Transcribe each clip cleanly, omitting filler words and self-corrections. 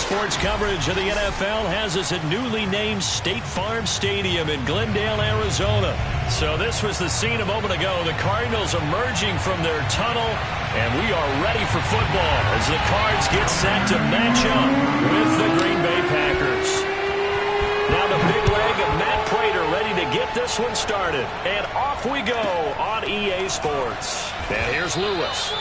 Sports coverage of the NFL has us at newly named State Farm Stadium in Glendale, Arizona. So this was the scene a moment ago. The Cardinals emerging from their tunnel, and we are ready for football as the Cards get set to match up with the Green Bay Packers. Now the big leg of Matt Prater ready to get this one started. And off we go on EA Sports. And here's Lewis.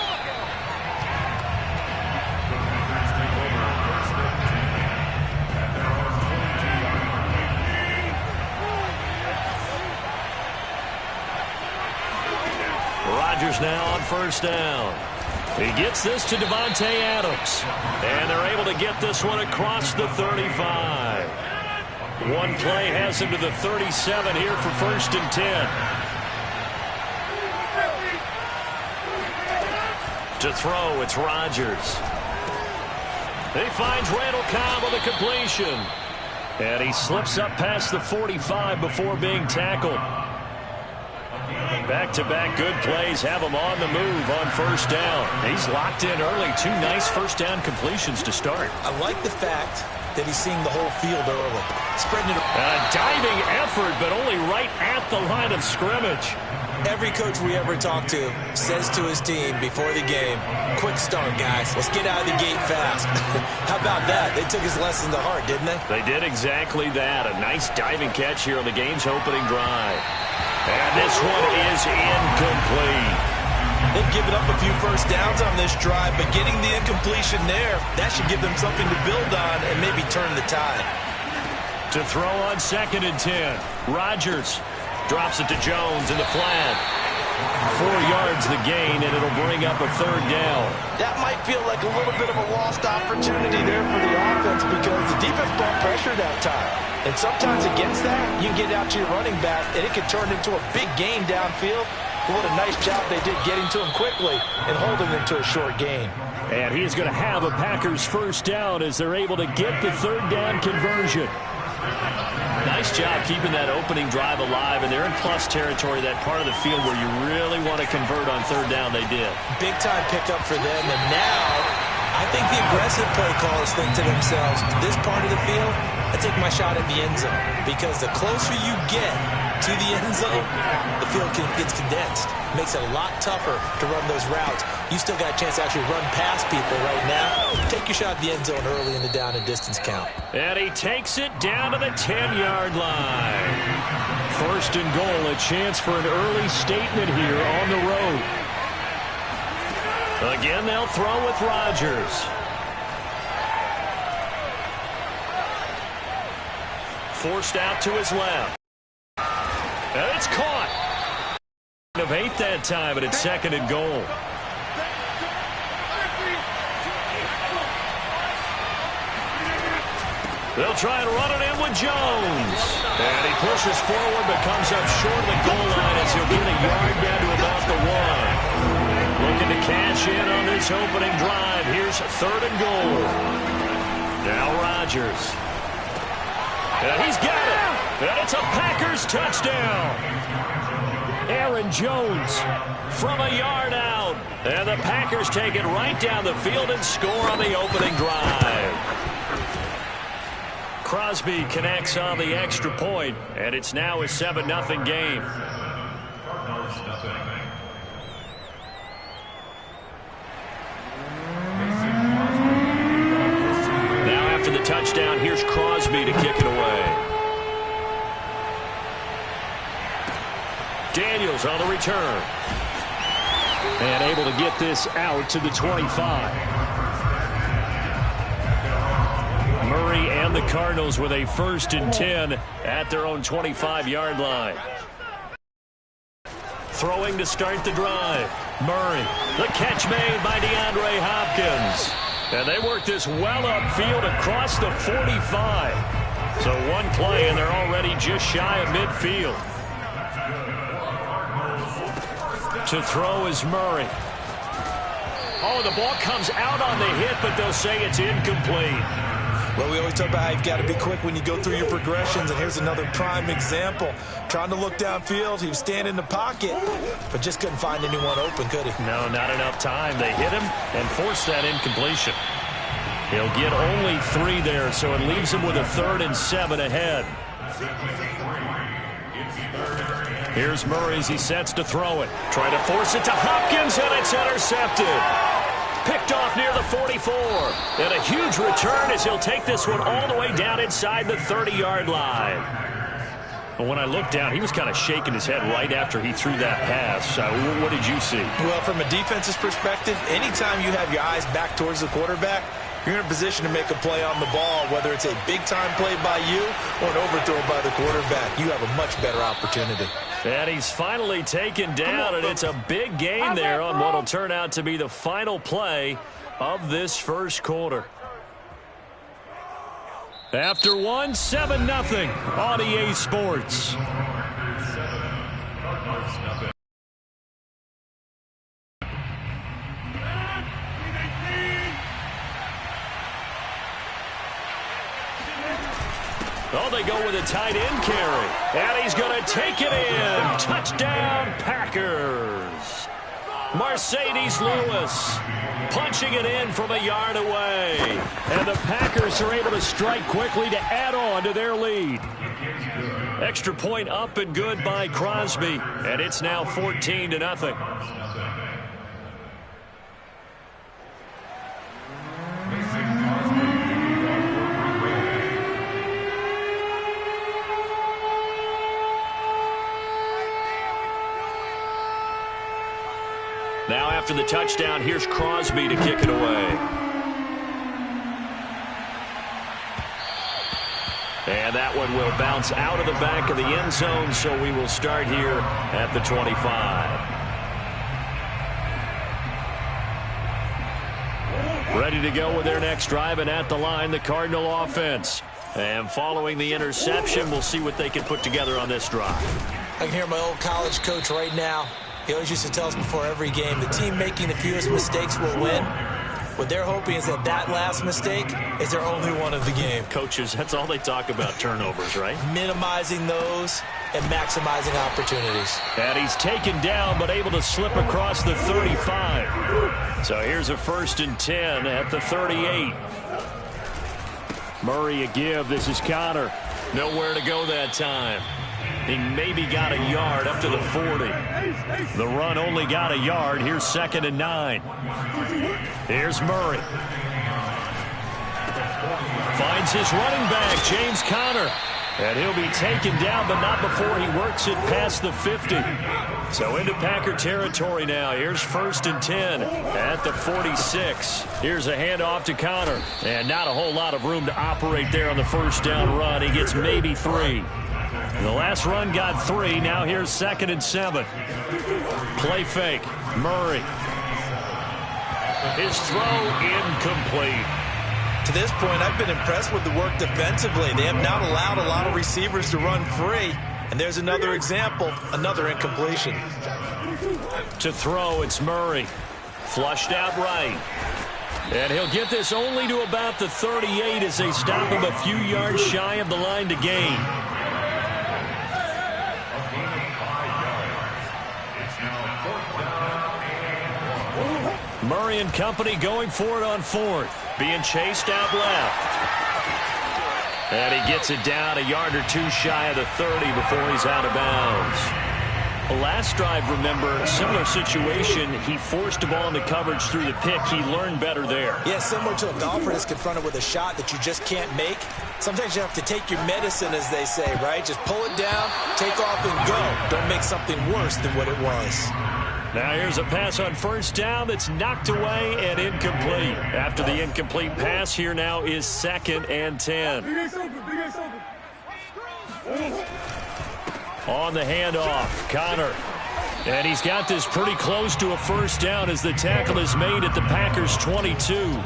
Rodgers now on first down. He gets this to Devontae Adams. And they're able to get this one across the 35. One play has him to the 37 here for first and 10. To throw, it's Rodgers. He finds Randall Cobb on the completion. And he slips up past the 45 before being tackled. Back-to-back good plays have him on the move on first down. He's locked in early. Two nice first down completions to start. I like the fact that he's seeing the whole field early. Spreading it. A diving effort, but only right at the line of scrimmage. Every coach we ever talk to says to his team before the game, quick start, guys. Let's get out of the gate fast. How about that? They took his lesson to heart, didn't they? They did exactly that. A nice diving catch here on the game's opening drive. And this one is incomplete. They've given up a few first downs on this drive, but getting the incompletion there, that should give them something to build on and maybe turn the tide. To throw on second and 10. Rodgers drops it to Jones in the flat. 4 yards the gain, and it'll bring up a third down. That might feel like a little bit of a lost opportunity there for the offense because the defense brought pressure that time. And sometimes against that, you can get out to your running back, and it can turn into a big gain downfield. What a nice job they did getting to him quickly and holding him to a short gain. And he's going to have a Packers first down as they're able to get the third down conversion. Nice job keeping that opening drive alive, and they're in plus territory, that part of the field where you really want to convert on third down. They did. Big-time pickup for them, and now I think the aggressive play callers think to themselves, this part of the field, I take my shot at the end zone, because the closer you get to the end zone, the field gets condensed. Makes it a lot tougher to run those routes. You still got a chance to actually run past people right now. Take your shot at the end zone early in the down and distance count. And he takes it down to the 10-yard line. First and goal, a chance for an early statement here on the road. Again, they'll throw with Rodgers. Forced out to his left. And it's caught. Of 8 that time, and it's second and goal. They'll try and run it in with Jones. And he pushes forward but comes up short of the goal line as he'll get a yard down to about the 1. Looking to cash in on this opening drive. Here's third and goal. Now Rodgers. And he's got it. And it's a Packers touchdown. Aaron Jones from a yard out. And the Packers take it right down the field and score on the opening drive. Crosby connects on the extra point, and it's now a 7-0 game. Now after the touchdown, here's Crosby to kick it away. Daniels on the return. And able to get this out to the 25. Murray and the Cardinals with a first and 10 at their own 25-yard line. Throwing to start the drive. Murray. The catch made by DeAndre Hopkins. And they work this well upfield across the 45. So one play and they're already just shy of midfield. To throw is Murray. Oh, the ball comes out on the hit, but they'll say it's incomplete. Well, we always talk about how you've got to be quick when you go through your progressions, and here's another prime example. Trying to look downfield, he was standing in the pocket, but just couldn't find anyone open, could he? No, not enough time. They hit him and forced that incompletion. He'll get only 3 there, so it leaves him with a 3rd and 7 ahead. Here's Murray as he sets to throw it. Trying to force it to Hopkins, and it's intercepted. Picked off near the 44. And a huge return as he'll take this one all the way down inside the 30-yard line. But when I looked down, he was kind of shaking his head right after he threw that pass. What did you see? Well, from a defense's perspective, anytime you have your eyes back towards the quarterback, you're in a position to make a play on the ball, whether it's a big-time play by you or an overthrow by the quarterback. You have a much better opportunity. And he's finally taken down, and it's a big gain there on what will turn out to be the final play of this first quarter. After 1, 7-0 on EA Sports. Oh, they go with a tight end carry. And he's going to take it in. Touchdown, Packers. Mercedes Lewis punching it in from a yard away. And the Packers are able to strike quickly to add on to their lead. Extra point up and good by Crosby. And it's now 14-0. Now after the touchdown, here's Crosby to kick it away. And that one will bounce out of the back of the end zone, so we will start here at the 25. Ready to go with their next drive, and at the line, the Cardinal offense. And following the interception, we'll see what they can put together on this drive. I can hear my old college coach right now. He always used to tell us before every game, the team making the fewest mistakes will win. What they're hoping is that that last mistake is their only one of the game. Coaches, that's all they talk about, turnovers, right? Minimizing those and maximizing opportunities. And he's taken down, but able to slip across the 35. So here's a 1st and 10 at the 38. Murray a give. This is Connor. Nowhere to go that time. He maybe got a yard up to the 40. The run only got a yard. Here's 2nd and 9. Here's Murray. Finds his running back, James Conner. And he'll be taken down, but not before he works it past the 50. So into Packer territory now. Here's 1st and 10 at the 46. Here's a handoff to Conner. And not a whole lot of room to operate there on the first down run. He gets maybe 3. The last run got 3. Now here's 2nd and 7. Play fake. Murray. His throw incomplete. To this point, I've been impressed with the work defensively. They have not allowed a lot of receivers to run free. And there's another example, another incompletion. To throw, it's Murray. Flushed out right. And he'll get this only to about the 38 as they stop him a few yards shy of the line to gain. Murray and company going for it on 4th. Being chased out left. And he gets it down a yard or 2 shy of the 30 before he's out of bounds. Last drive, remember, similar situation. He forced a ball into coverage through the pick. He learned better there. Yeah, similar to a golfer that's confronted with a shot that you just can't make. Sometimes you have to take your medicine, as they say, right? Just pull it down, take off, and go. Don't make something worse than what it was. Now here's a pass on 1st down that's knocked away and incomplete. After the incomplete pass, here now is 2nd and 10. On the handoff, Connor. And he's got this pretty close to a 1st down as the tackle is made at the Packers' 22.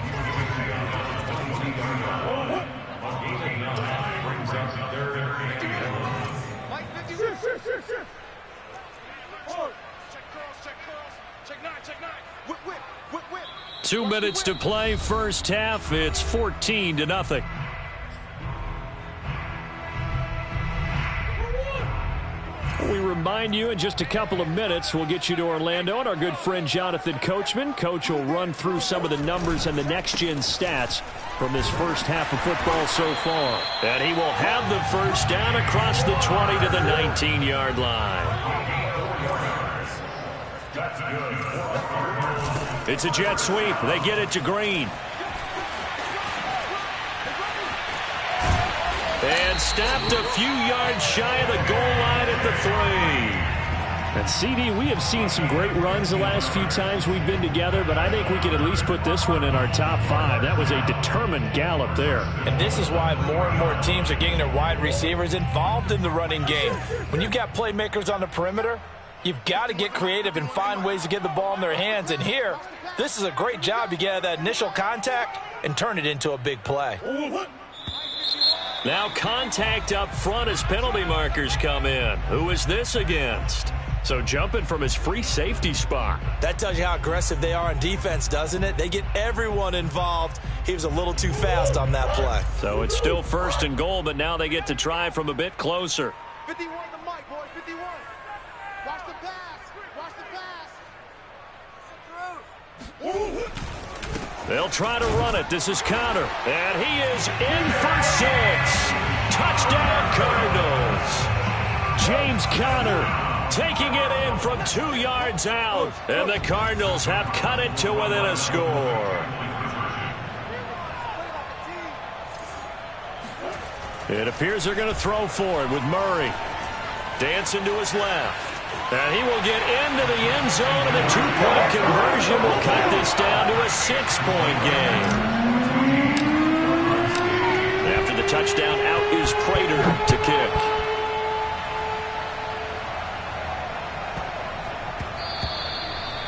Two minutes to play, first half. It's 14-0. We remind you in just a couple of minutes we'll get you to Orlando and our good friend Jonathan Coachman. Coach will run through some of the numbers and the next-gen stats from this first half of football so far. And he will have the first down across the 20 to the 19-yard line. It's a jet sweep. They get it to Green. And stopped a few yards shy of the goal line at the 3. And CD, we have seen some great runs the last few times we've been together, but I think we can at least put this one in our top 5. That was a determined gallop there. And this is why more and more teams are getting their wide receivers involved in the running game. When you've got playmakers on the perimeter, you've got to get creative and find ways to get the ball in their hands. And here, this is a great job. You get out of that initial contact and turn it into a big play. Now contact up front as penalty markers come in. Who is this against? So jumping from his free safety spot. That tells you how aggressive they are on defense, doesn't it? They get everyone involved. He was a little too fast on that play. So it's still 1st and goal, but now they get to try from a bit closer. 51 the mic, boys, 51. Watch the pass. Watch the pass. They'll try to run it. This is Connor. And he is in for 6. Touchdown, Cardinals. James Conner taking it in from 2 yards out. And the Cardinals have cut it to within a score. It appears they're going to throw for it with Murray. Dancing to his left. And he will get into the end zone, and the 2-point conversion will cut this down to a 6-point game. After the touchdown, out is Prater to kick.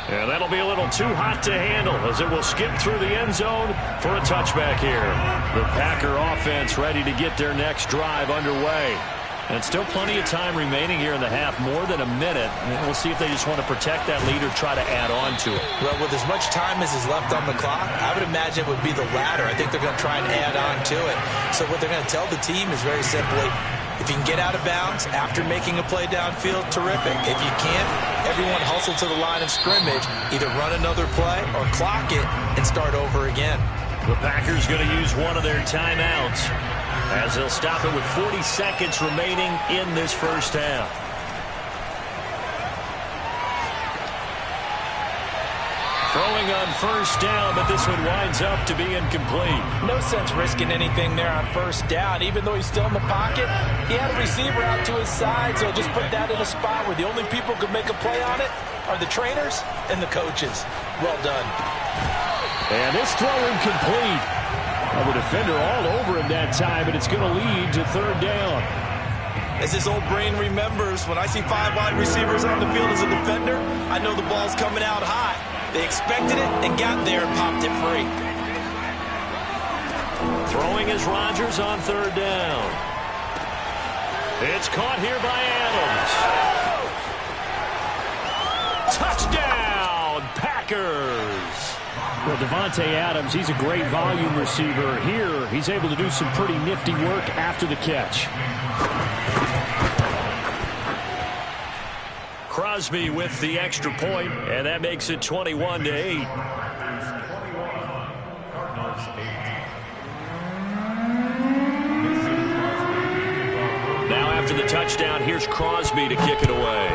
And that'll be a little too hot to handle as it will skip through the end zone for a touchback here. The Packer offense ready to get their next drive underway. And still plenty of time remaining here in the half, more than a minute. And we'll see if they just want to protect that lead or try to add on to it. Well, with as much time as is left on the clock, I would imagine it would be the latter. I think they're going to try and add on to it. So what they're going to tell the team is very simply, if you can get out of bounds after making a play downfield, terrific. If you can't, everyone hustle to the line of scrimmage, either run another play or clock it and start over again. The Packers going to use one of their timeouts as they'll stop it with 40 seconds remaining in this first half. Throwing on first down, but this one winds up to be incomplete. No sense risking anything there on first down. Even though he's still in the pocket, he had a receiver out to his side, so just put that in a spot where the only people who can make a play on it are the trainers and the coaches. Well done. And this throw incomplete. The defender all over him that time, and it's going to lead to 3rd down. As his old brain remembers, when I see 5 wide receivers on the field as a defender, I know the ball's coming out high. They expected it and got there and popped it free. Throwing is Rodgers on 3rd down. It's caught here by Adams. Touchdown, Packers. Well, Devontae Adams, he's a great volume receiver. Here, he's able to do some pretty nifty work after the catch. Crosby with the extra point, and that makes it 21-8. Now after the touchdown, here's Crosby to kick it away.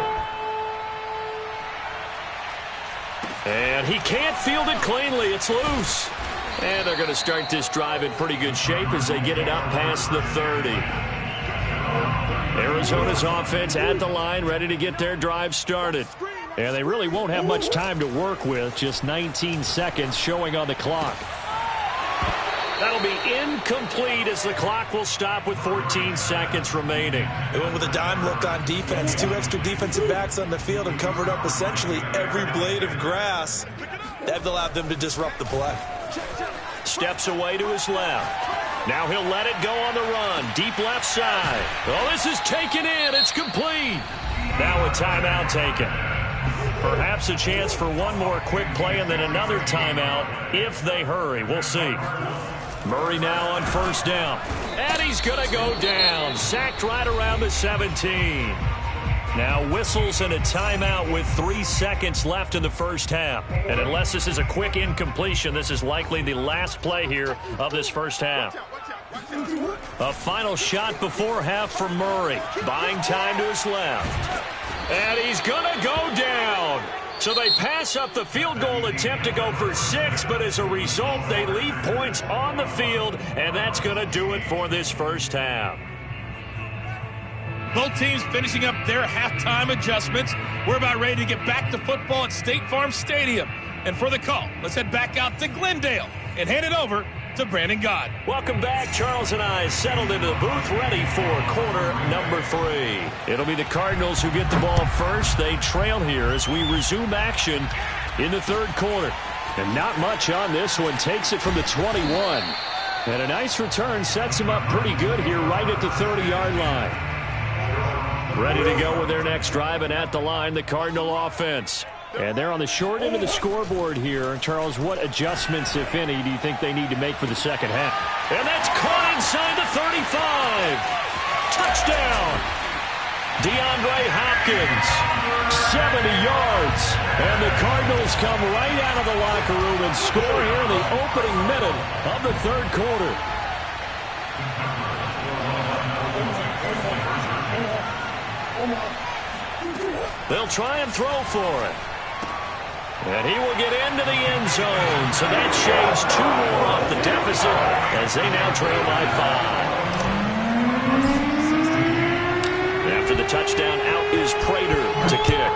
And he can't field it cleanly. It's loose. And they're going to start this drive in pretty good shape as they get it up past the 30. Arizona's offense at the line, ready to get their drive started. And they really won't have much time to work with, just 19 seconds showing on the clock. That'll be incomplete as the clock will stop with 14 seconds remaining. They went with a dime look on defense. 2 extra defensive backs on the field and covered up essentially every blade of grass. That allowed them to disrupt the play. Steps away to his left. Now he'll let it go on the run. Deep left side. Oh, this is taken in. It's complete. Now a timeout taken. Perhaps a chance for one more quick play and then another timeout if they hurry. We'll see. Murray now on first down. And he's going to go down. Sacked right around the 17. Now whistles and a timeout with 3 seconds left in the first half. And unless this is a quick incompletion, this is likely the last play here of this first half. A final shot before half for Murray. Buying time to his left. And he's going to go down. So they pass up the field goal attempt to go for 6, but as a result, they leave points on the field, and that's going to do it for this first half. Both teams finishing up their halftime adjustments. We're about ready to get back to football at State Farm Stadium. And for the call, let's head back out to Glendale and hand it over to Brandon God. Welcome back. Charles and I settled into the booth, ready for quarter number 3. It'll be the Cardinals who get the ball first. They trail here as we resume action in the third quarter. And not much on this one. Takes it from the 21. And a nice return sets him up pretty good here right at the 30-yard line. Ready to go with their next drive, and at the line, the Cardinal offense. And they're on the short end of the scoreboard here. Charles, what adjustments, if any, do you think they need to make for the second half? And that's caught inside the 35. Touchdown. DeAndre Hopkins, 70 yards. And the Cardinals come right out of the locker room and score here in the opening minute of the third quarter. They'll try and throw for it. And he will get into the end zone. So that shaves 2 more off the deficit as they now trail by 5. After the touchdown, out is Prater to kick.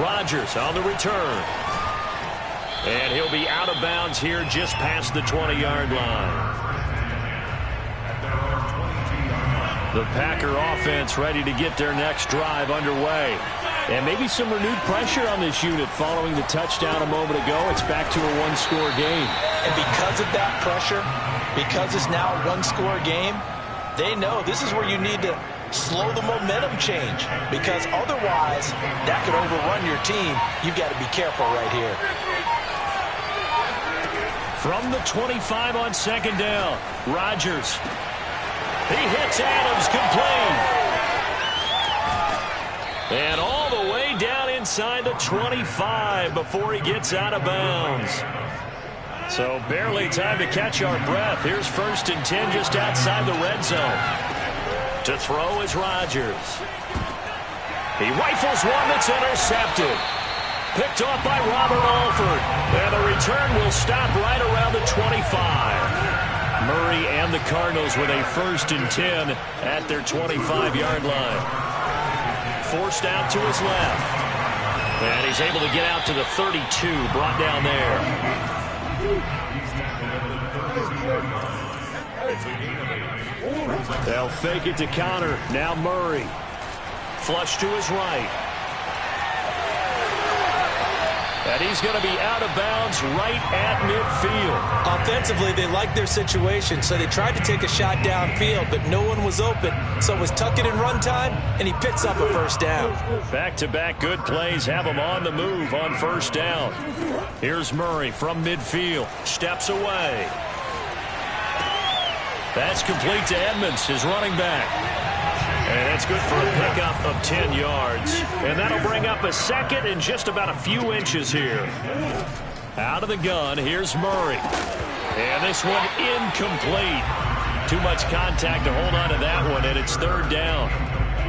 Rodgers on the return. And he'll be out of bounds here just past the 20-yard line. The Packer offense ready to get their next drive underway. And maybe some renewed pressure on this unit following the touchdown a moment ago. It's back to a one-score game. And because of that pressure, because it's now a one-score game, they know this is where you need to slow the momentum change. Because otherwise, that could overrun your team. You've got to be careful right here. From the 25 on second down, Rodgers. He hits Adams complete. And all the way down inside the 25 before he gets out of bounds. So barely time to catch our breath. Here's 1st and 10 just outside the red zone. To throw is Rodgers. He rifles one that's intercepted. Picked off by Robert Alford. And the return will stop right around the 25. Murray and the Cardinals with a 1st and 10 at their 25-yard line. Forced out to his left. And he's able to get out to the 32, brought down there. They'll fake it to counter. Now Murray. Flush to his right. And he's going to be out of bounds right at midfield. Offensively, they liked their situation, so they tried to take a shot downfield, but no one was open. So it was tuck it in run time, and he picks up a 1st down. Back-to-back good plays have him on the move on 1st down. Here's Murray from midfield. Steps away. That's complete to Edmonds, his running back. And that's good for a pickup of 10 yards. And that'll bring up a 2nd and just about a few inches here. Out of the gun, here's Murray. And this one incomplete. Too much contact to hold on to that one, and it's 3rd down.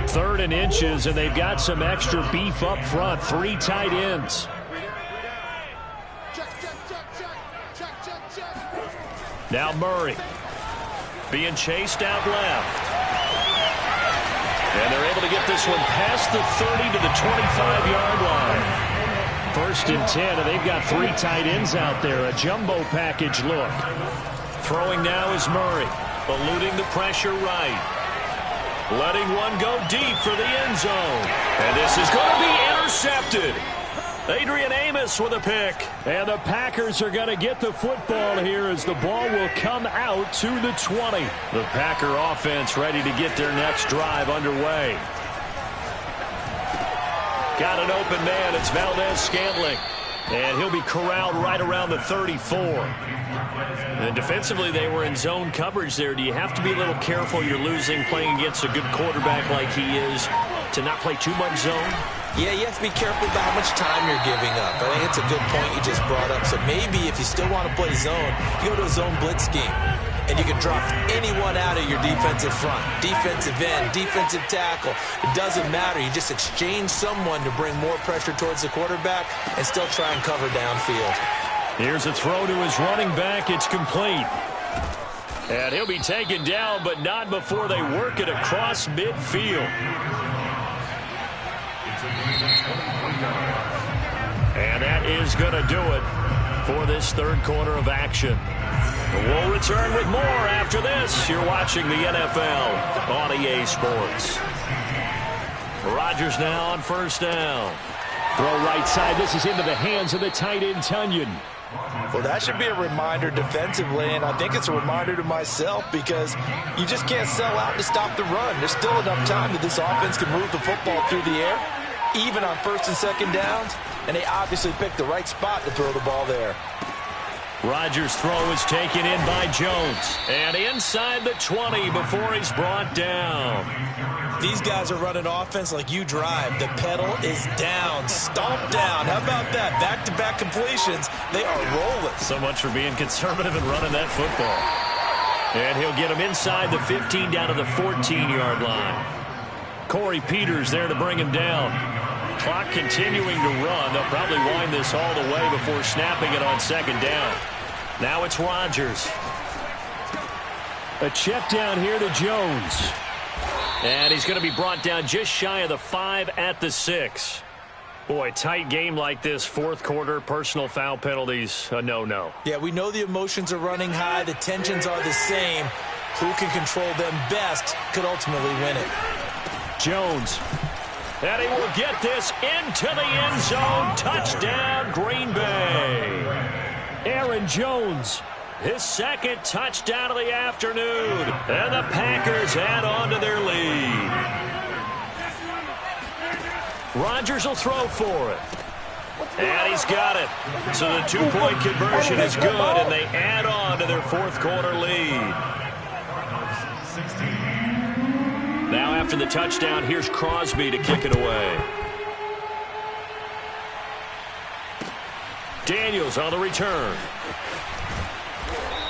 3rd and inches, and they've got some extra beef up front. 3 tight ends. Now Murray being chased out left. And they're able to get this one past the 30 to the 25-yard line. 1st and 10, and they've got 3 tight ends out there. A jumbo package look. Throwing now is Murray. Eluding the pressure right. Letting one go deep for the end zone. And this is going to be intercepted. Adrian Amos with a pick. And the Packers are going to get the football here as the ball will come out to the 20. The Packer offense ready to get their next drive underway. Got an open man. It's Valdez Scantling. And he'll be corralled right around the 34. And defensively, they were in zone coverage there. Do you have to be a little careful? You're losing playing against a good quarterback like he is to not play too much zone? Yeah, you have to be careful about how much time you're giving up. I think it's a good point you just brought up. So maybe if you still want to play zone, you go to a zone blitz scheme. And you can drop anyone out of your defensive front, defensive end, defensive tackle. It doesn't matter. You just exchange someone to bring more pressure towards the quarterback and still try and cover downfield. Here's a throw to his running back. It's complete. And he'll be taken down, but not before they work it across midfield. And that is going to do it for this third quarter of action. We'll return with more after this. You're watching the NFL on EA Sports. Rodgers now on first down. Throw right side. This is into the hands of the tight end, Tunyon. Well, that should be a reminder defensively, and I think it's a reminder to myself because you just can't sell out to stop the run. There's still enough time that this offense can move the football through the air, even on first and second downs, and they obviously picked the right spot to throw the ball there. Rodgers' throw is taken in by Jones. And inside the 20 before he's brought down. These guys are running offense like you drive. The pedal is down, stomped down. How about that? Back-to-back completions. They are rolling. So much for being conservative and running that football. And he'll get him inside the 15 down to the 14-yard line. Corey Peters there to bring him down. Clock continuing to run. They'll probably wind this all the way before snapping it on second down. Now it's Rodgers. A check down here to Jones. And he's going to be brought down just shy of the 5 at the 6. Boy, tight game like this, fourth quarter, personal foul penalties, a no-no. Yeah, we know the emotions are running high. The tensions are the same. Who can control them best could ultimately win it. Jones. And he will get this into the end zone. Touchdown, Green Bay. Aaron Jones, his second touchdown of the afternoon. And the Packers add on to their lead. Rodgers will throw for it. And he's got it. So the two-point conversion is good, and they add on to their fourth quarter lead. Now after the touchdown, here's Crosby to kick it away. Daniels on the return.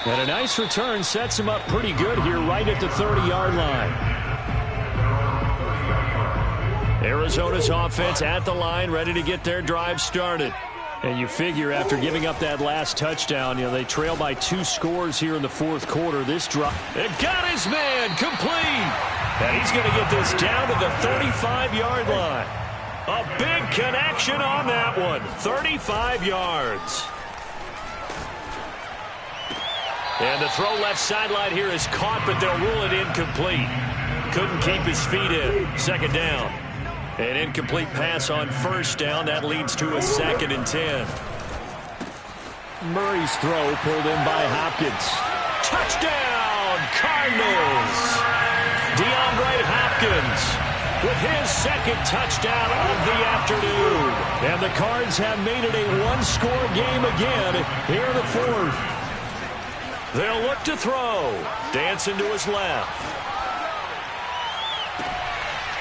And a nice return sets him up pretty good here right at the 30-yard line. Arizona's offense at the line, ready to get their drive started. And you figure after giving up that last touchdown, they trail by 2 scores here in the fourth quarter. This drive, it got his man complete. And he's going to get this down to the 35-yard line. A big connection on that one. 35 yards. And the throw left sideline here is caught, but they'll rule it incomplete. Couldn't keep his feet in. Second down. An incomplete pass on first down. That leads to a 2nd and 10. Murray's throw pulled in by Hopkins. Touchdown, Cardinals. DeAndre Hopkins with his second touchdown of the afternoon. And the Cards have made it a one-score game again here in the fourth. They'll look to throw. Dancing to his left.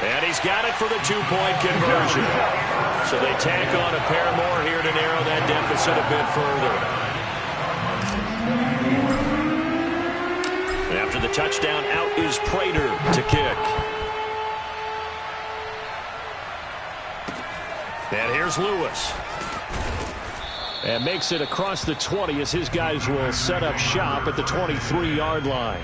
And he's got it for the two-point conversion. So they tack on a pair more here to narrow that deficit a bit further. And after the touchdown, out is Prater to kick. And here's Lewis. And makes it across the 20 as his guys will set up shop at the 23-yard line.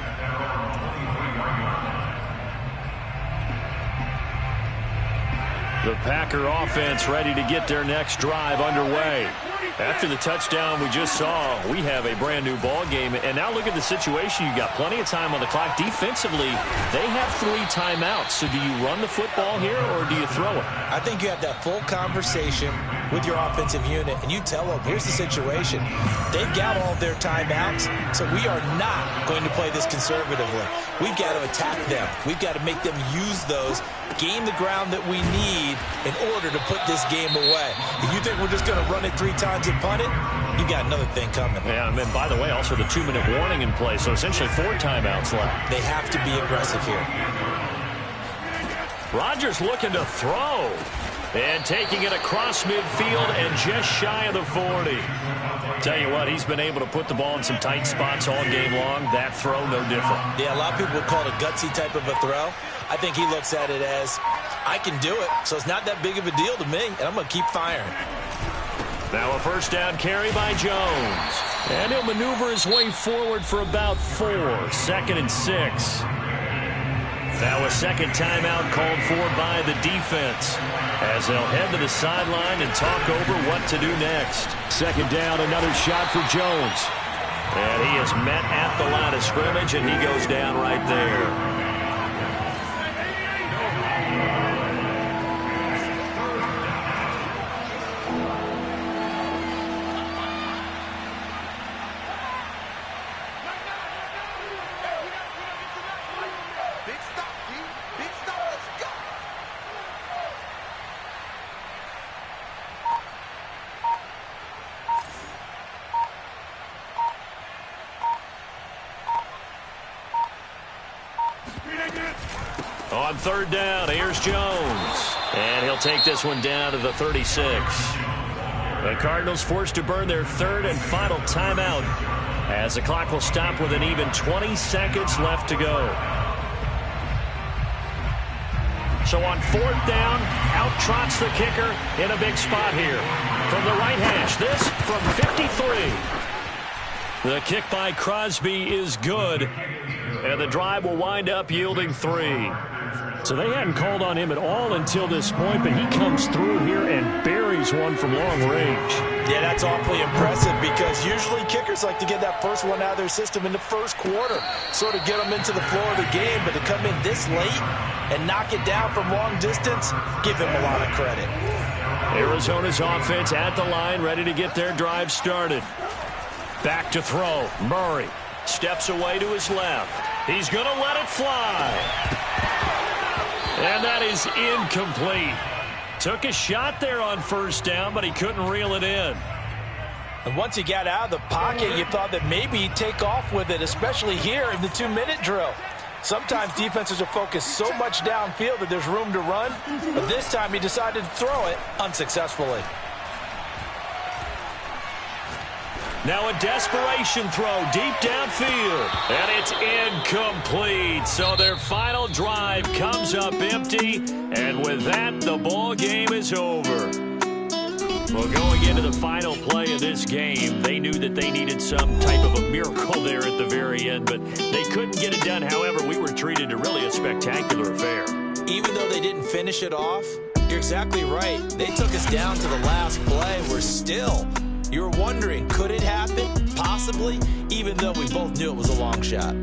The Packer offense ready to get their next drive underway. After the touchdown we just saw, we have a brand new ball game. And now look at the situation. You got plenty of time on the clock. Defensively, they have 3 timeouts. So do you run the football here or do you throw it? I think you have that full conversation with your offensive unit, and you tell them, here's the situation. They've got all of their timeouts, so we are not going to play this conservatively. We've got to attack them. We've got to make them use those, gain the ground that we need in order to put this game away. If you think we're just going to run it 3 times and punt it, you got another thing coming. Yeah, and then, by the way, also the 2-minute warning in play, so essentially 4 timeouts left. They have to be aggressive here. Rodgers looking to throw. And taking it across midfield and just shy of the 40. Tell you what, he's been able to put the ball in some tight spots all game long. That throw, no different. Yeah, a lot of people would call it a gutsy type of a throw. I think he looks at it as, I can do it, so it's not that big of a deal to me, and I'm going to keep firing. Now a first down carry by Jones. And he'll maneuver his way forward for about 4. 2nd and 6. Now a second timeout called for by the defense, as they'll head to the sideline and talk over what to do next. 2nd down, another shot for Jones. And he is met at the line of scrimmage, and he goes down right there. On 3rd down, here's Jones. And he'll take this one down to the 36. The Cardinals forced to burn their 3rd and final timeout, as the clock will stop with an even 20 seconds left to go. So on 4th down, out trots the kicker in a big spot here. From the right hash, this from 53. The kick by Crosby is good, and the drive will wind up yielding 3. So they hadn't called on him at all until this point, but he comes through here and buries one from long range. Yeah, that's awfully impressive, because usually kickers like to get that first one out of their system in the first quarter, sort of get them into the flow of the game, but to come in this late and knock it down from long distance, give him a lot of credit. Arizona's offense at the line, ready to get their drive started. Back to throw. Murray steps away to his left. He's going to let it fly. And that is incomplete. Took a shot there on 1st down, but he couldn't reel it in. And once he got out of the pocket, you thought that maybe he'd take off with it, especially here in the 2-minute drill. Sometimes defenses are focused so much downfield that there's room to run, but this time he decided to throw it unsuccessfully. Now a desperation throw deep downfield, and it's incomplete. So their final drive comes up empty, and with that, the ball game is over. Well, going into the final play of this game, they knew that they needed some type of a miracle there at the very end, but they couldn't get it done. However, we were treated to really a spectacular affair. Even though they didn't finish it off, you're exactly right. They took us down to the last play. We're still... You're wondering, could it happen? Possibly, even though we both knew it was a long shot.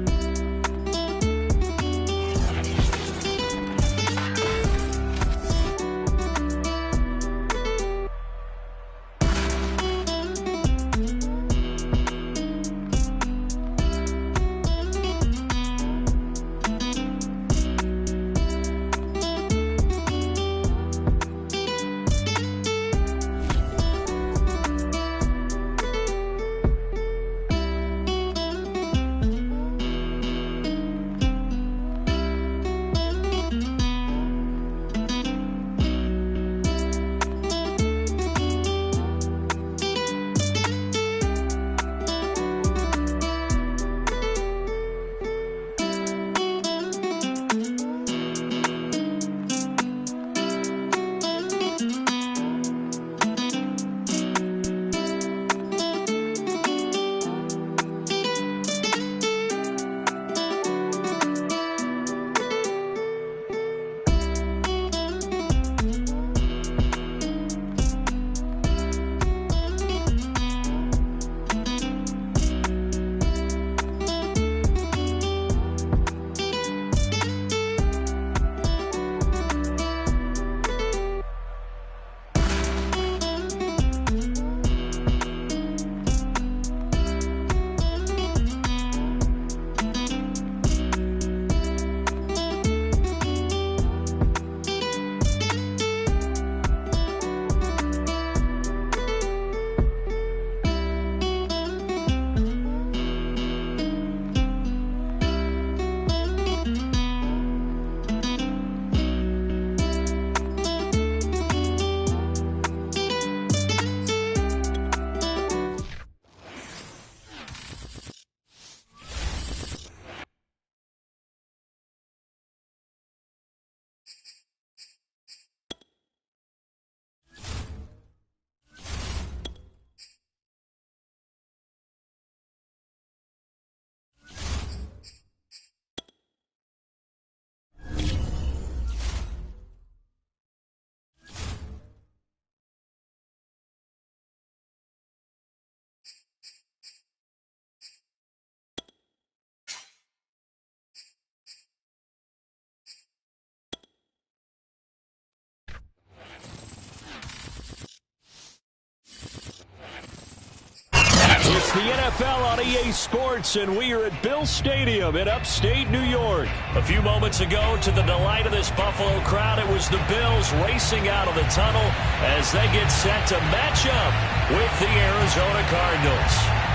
It's the NFL on EA Sports, and we are at Bill Stadium in upstate New York. A few moments ago, to the delight of this Buffalo crowd, it was the Bills racing out of the tunnel as they get set to match up with the Arizona Cardinals.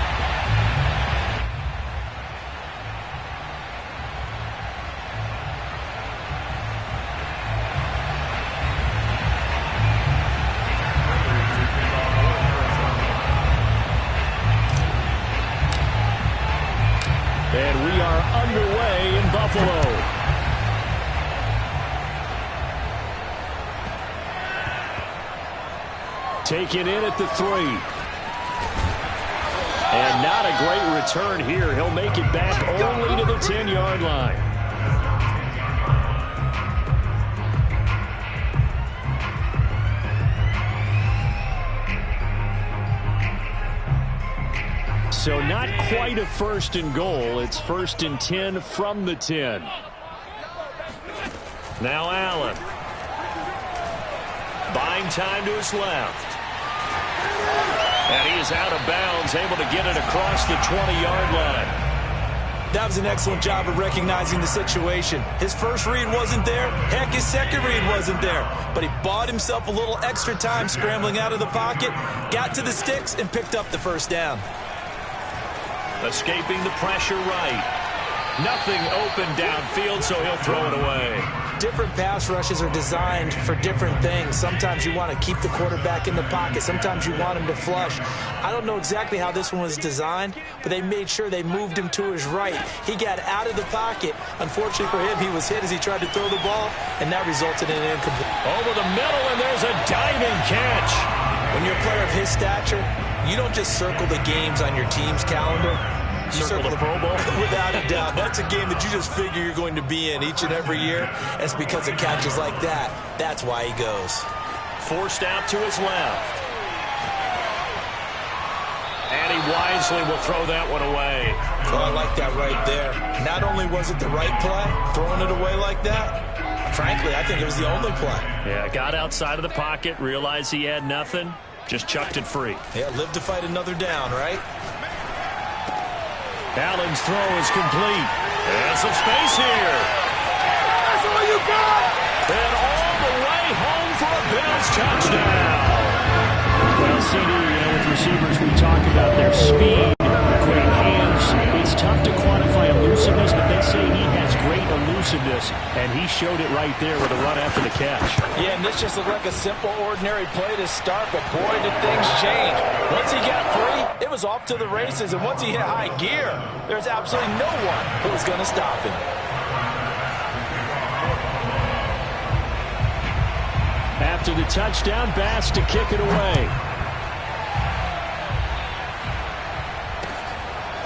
And we are underway in Buffalo. Taken in at the 3. And not a great return here. He'll make it back only to the 10-yard line. So not quite a first and goal. It's first and 10 from the 10. Now Allen. Buying time to his left. And he is out of bounds, able to get it across the 20-yard line. That was an excellent job of recognizing the situation. His first read wasn't there. Heck, his second read wasn't there. But he bought himself a little extra time scrambling out of the pocket, got to the sticks, and picked up the first down. Escaping the pressure right. Nothing open downfield, so he'll throw it away. Different pass rushes are designed for different things. Sometimes you want to keep the quarterback in the pocket. Sometimes you want him to flush. I don't know exactly how this one was designed, but they made sure they moved him to his right. He got out of the pocket. Unfortunately for him, he was hit as he tried to throw the ball, and that resulted in an incomplete. Over the middle, and there's a diving catch. When you're a player of his stature, you don't just circle the games on your team's calendar. You circle the Pro Bowl? Without a doubt. That's a game that you just figure you're going to be in each and every year. It's because of catches like that. That's why he goes. Forced out to his left. And he wisely will throw that one away. Oh, I like that right there. Not only was it the right play, throwing it away like that, frankly, I think it was the only play. Yeah, got outside of the pocket, realized he had nothing, just chucked it free. Yeah, live to fight another down, right? Allen's throw is complete. And some space here. That's all you got! And all the way home for a Bills touchdown. Well, CD, with receivers, we talk about their speed, great hands. It's tough to quantify elusiveness, but they say he has great elusiveness, and he showed it right there with a run after the catch. Yeah, and this just looked like a simple, ordinary play to start, but boy, did things change. Once he got free, it was off to the races, and once he hit high gear, there's absolutely no one who was going to stop him. After the touchdown, Bass to kick it away.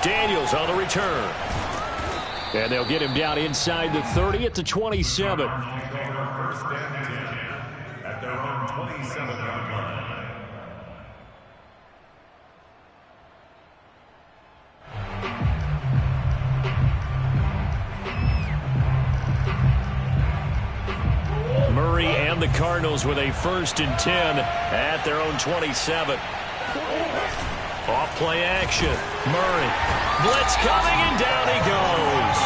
Daniels on the return. And they'll get him down inside the 30 at the 27. First and 10 at their own 27-yard line. Murray and the Cardinals with a first and 10 at their own 27. Off play action. Murray. Blitz coming, and down he goes.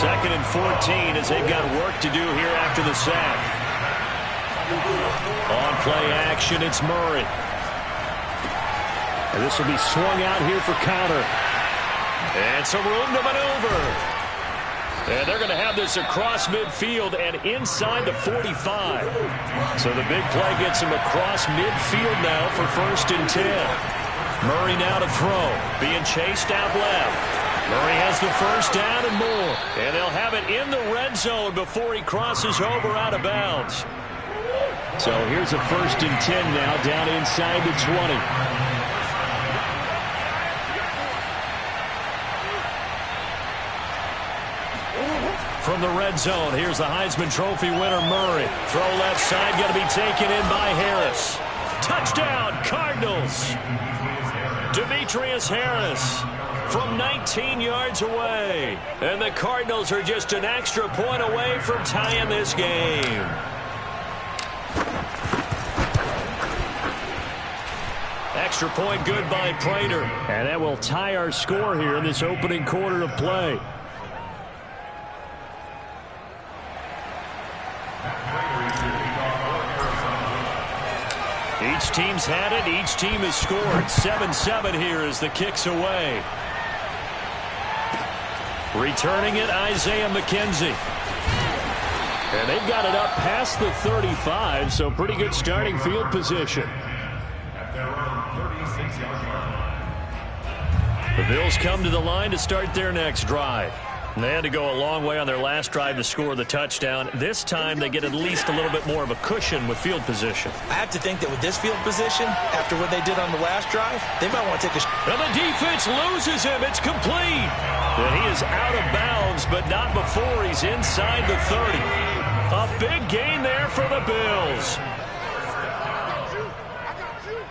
Second and 14 as they've got work to do here after the sack. On play action, it's Murray. And this will be swung out here for counter. And some room to maneuver. And they're going to have this across midfield and inside the 45. So the big play gets him across midfield now for first and 10. Murray now to throw. Being chased out left. Murray has the first down and more. And they'll have it in the red zone before he crosses over out of bounds. So here's a first and 10 now down inside the 20. From the red zone, here's the Heisman Trophy winner, Murray. Throw left side, going to be taken in by Harris. Touchdown, Cardinals. Demetrius Harris from 19 yards away. And the Cardinals are just an extra point away from tying this game. Extra point good by Prater. And that will tie our score here in this opening quarter of play. Each team's had it. Each team has scored. 7-7 here as the kick's away. Returning it, Isaiah McKenzie. And they've got it up past the 35, so pretty good starting field position. At their own 36-yard line. The Bills come to the line to start their next drive. And they had to go a long way on their last drive to score the touchdown. This time they get at least a little bit more of a cushion with field position. I have to think that with this field position, after what they did on the last drive, they might want to take a And the defense loses him. It's complete. And he is out of bounds, but not before he's inside the 30. A big gain there for the Bills.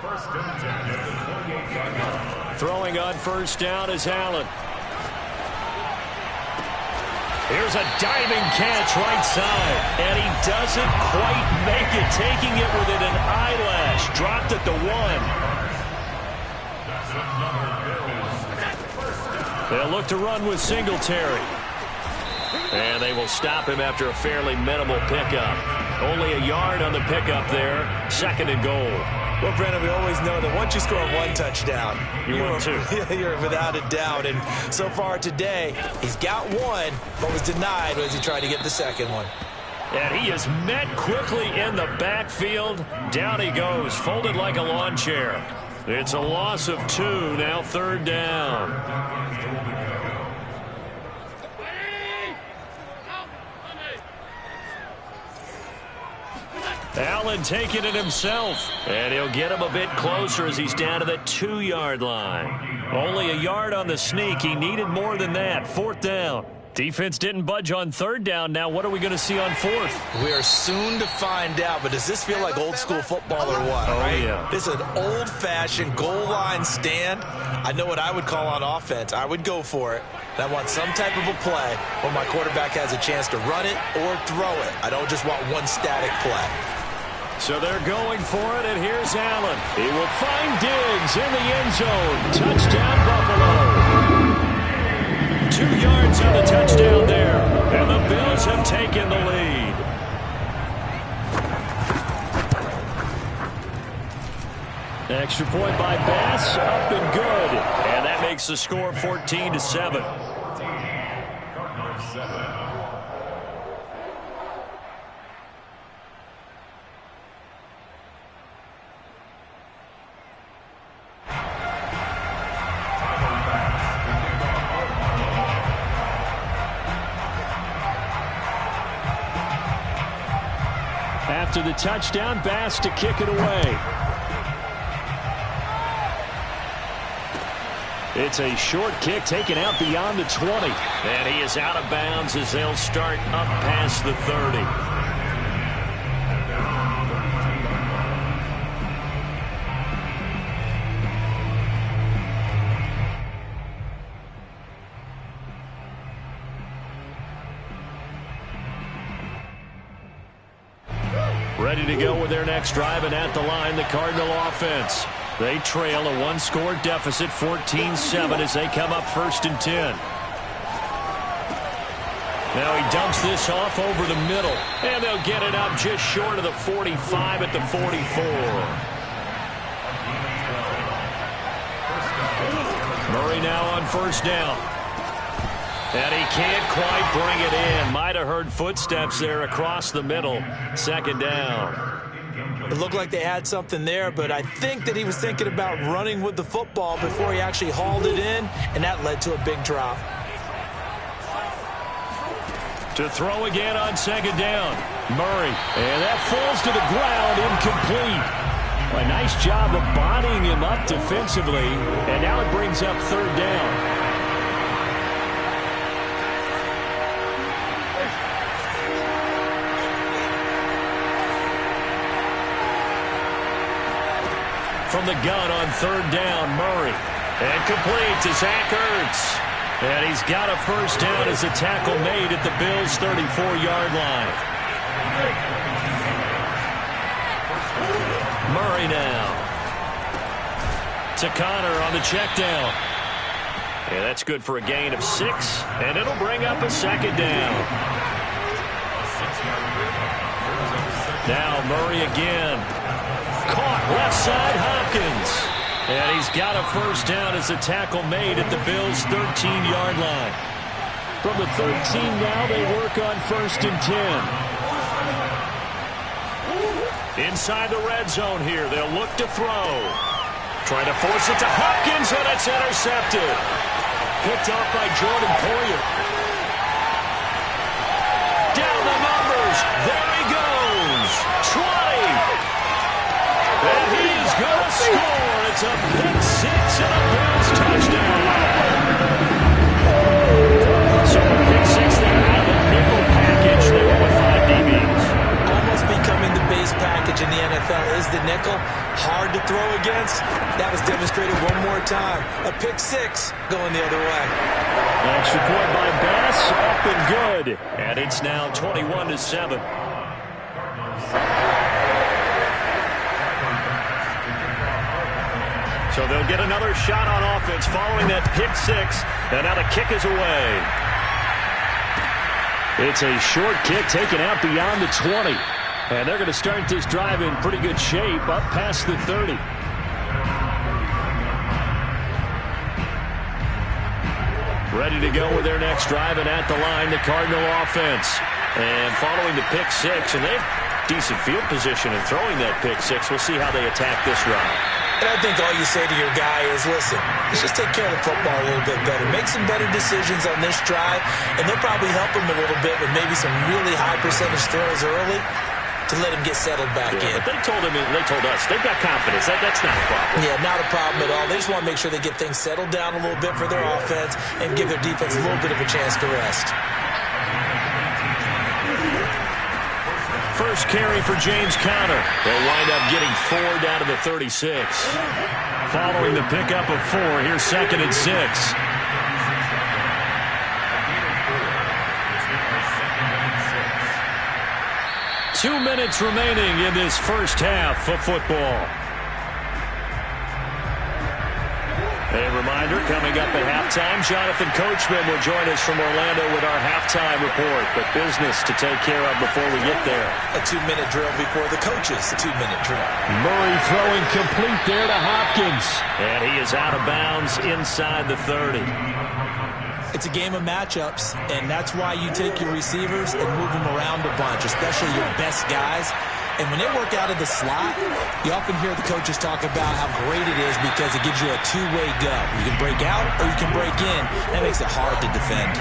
First and 10 at the 28-yard line. Throwing on first down is Allen. Here's a diving catch right side. And he doesn't quite make it, taking it within an eyelash. Dropped at the 1. They'll look to run with Singletary. And they will stop him after a fairly minimal pickup. Only a yard on the pickup there. 2nd and goal. Well, Brandon, we always know that once you score one touchdown, you're without a doubt. And so far today, he's got one, but was denied as he tried to get the second one. And he is met quickly in the backfield. Down he goes, folded like a lawn chair. It's a loss of 2, now 3rd down. Allen taking it himself. And he'll get him a bit closer as he's down to the 2-yard line. Only a yard on the sneak. He needed more than that. 4th down. Defense didn't budge on 3rd down. Now what are we going to see on 4th? We are soon to find out, but does this feel like old school football or what? Oh, right? Yeah. This is an old-fashioned goal line stand. I know what I would call on offense. I would go for it. And I want some type of a play where my quarterback has a chance to run it or throw it. I don't just want one static play. So they're going for it, and here's Allen. He will find Diggs in the end zone. Touchdown, Buffalo. 2 yards on the touchdown there, and the Bills have taken the lead. Extra point by Bass, up and good. And that makes the score 14-7. Cardinals 7. After the touchdown, Bass to kick it away. It's a short kick taken out beyond the 20. And he is out of bounds as they'll start up past the 30. Ready to go with their next drive, and at the line, the Cardinal offense. They trail a 1-score deficit, 14-7, as they come up 1st and 10. Now he dumps this off over the middle, and they'll get it up just short of the 45 at the 44. Murray now on 1st down. And he can't quite bring it in. Might have heard footsteps there across the middle. 2nd down. It looked like they had something there, but I think that he was thinking about running with the football before he actually hauled it in, and that led to a big drop. To throw again on 2nd down. Murray. And that falls to the ground, incomplete. A nice job of bodying him up defensively, and now it brings up 3rd down. From the gun on 3rd down, Murray. And complete to Zach Ertz. And he's got a 1st down as a tackle made at the Bills' 34-yard line. Murray now. to Connor on the check down. Yeah, that's good for a gain of 6, and it'll bring up a second down. Now Murray again. Caught left side, Hopkins. And he's got a first down as a tackle made at the Bills' 13-yard line. From the 13 now, they work on 1st and 10. Inside the red zone here, they'll look to throw. Trying to force it to Hopkins, and it's intercepted. Picked off by Jordan Poyer. Down the numbers. There he goes. 20. And he's going to score. It's a pick 6 and a Bills touchdown. So a pick 6 there out of the nickel package. They went with 5 DBs. Almost becoming the base package in the NFL is the nickel. Hard to throw against. That was demonstrated one more time. A pick 6 going the other way. Extra point by Bass, up and good. And it's now 21-7. So they'll get another shot on offense following that pick 6. And now the kick is away. It's a short kick taken out beyond the 20. And they're going to start this drive in pretty good shape up past the 30. Ready to go with their next drive, and at the line, the Cardinal offense. And following the pick 6, and they have decent field position in throwing that pick 6. We'll see how they attack this drive. And I think all you say to your guy is, listen, let's just take care of the football a little bit better. Make some better decisions on this drive, and they'll probably help him a little bit with maybe some really high percentage throws early to let him get settled back in. But they told us, they've got confidence. That's not a problem. Yeah, not a problem at all. They just want to make sure they get things settled down a little bit for their offense and give their defense a little bit of a chance to rest. First carry for James Conner. They'll wind up getting 4 down to the 36. Following the pickup of 4, here's 2nd and 6. 2 minutes remaining in this first half of football. A reminder, coming up at halftime, Jonathan Coachman will join us from Orlando with our halftime report. But business to take care of before we get there. A 2-minute drill before the coaches. A 2-minute drill. Murray throwing complete there to Hopkins. And he is out of bounds inside the 30. It's a game of matchups, and that's why you take your receivers and move them around a bunch, especially your best guys. And when they work out of the slot, you often hear the coaches talk about how great it is because it gives you a two-way go. You can break out or you can break in. That makes it hard to defend.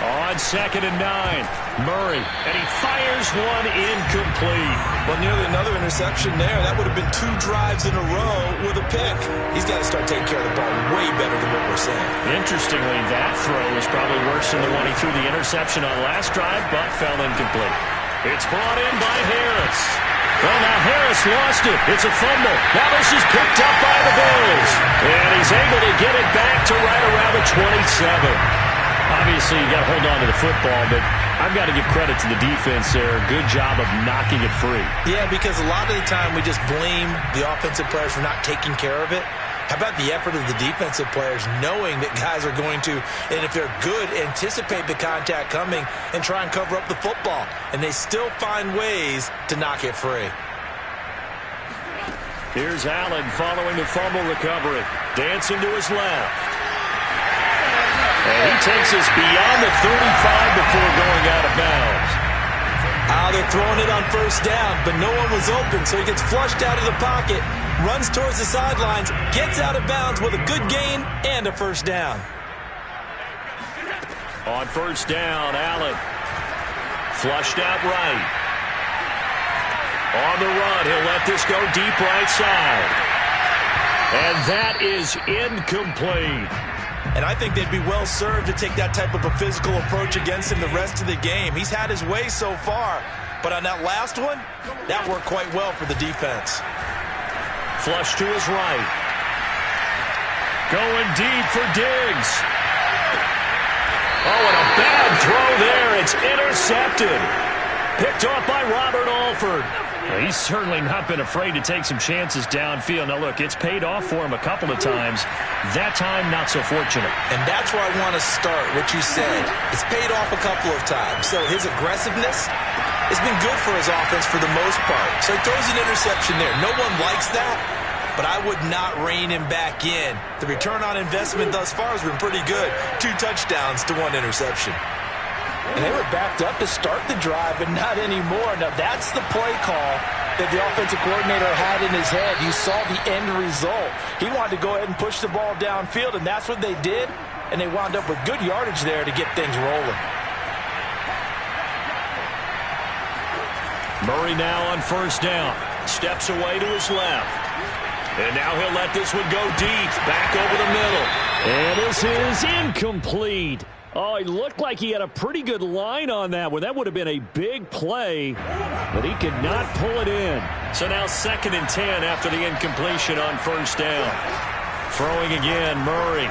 On 2nd and 9, Murray, and he fires one incomplete. Well, nearly another interception there. That would have been 2 drives in a row with a pick. He's got to start taking care of the ball way better than what we're saying. Interestingly, that throw was probably worse than the one he threw the interception on last drive, but fell incomplete. It's brought in by Harris. Well, now Harris lost it. It's a fumble. Now this is picked up by the Bills. And he's able to get it back to right around the 27. Obviously, you got to hold on to the football, but I've got to give credit to the defense there. Good job of knocking it free. Yeah, because a lot of the time we just blame the offensive players for not taking care of it. How about the effort of the defensive players knowing that guys are going to, and if they're good, anticipate the contact coming and try and cover up the football. And they still find ways to knock it free. Here's Allen following the fumble recovery. Dancing to his left. And he takes us beyond the 35 before going out of bounds. They're throwing it on first down, but no one was open, so he gets flushed out of the pocket, runs towards the sidelines, gets out of bounds with a good gain and a first down. On first down, Allen flushed out right. On the run, he'll let this go deep right side. And that is incomplete. And I think they'd be well served to take that type of a physical approach against him the rest of the game. He's had his way so far, but on that last one, that worked quite well for the defense. Flush to his right. Going deep for Diggs. Oh, and a bad throw there. It's intercepted. Picked off by Robert Alford. Well, he's certainly not been afraid to take some chances downfield. Now, look, it's paid off for him a couple of times. That time, not so fortunate. And that's where I want to start, what you said. It's paid off a couple of times. So his aggressiveness has been good for his offense for the most part. So he throws an interception there. No one likes that, but I would not rein him back in. The return on investment thus far has been pretty good. 2 touchdowns to 1 interception. And they were backed up to start the drive, but not anymore. Now, that's the play call that the offensive coordinator had in his head. You saw the end result. He wanted to go ahead and push the ball downfield, and that's what they did. And they wound up with good yardage there to get things rolling. Murray now on first down. Steps away to his left. And now he'll let this one go deep. Back over the middle. And this is incomplete. Oh, he looked like he had a pretty good line on that one. That would have been a big play, but he could not pull it in. So now 2nd and 10 after the incompletion on first down. Throwing again, Murray.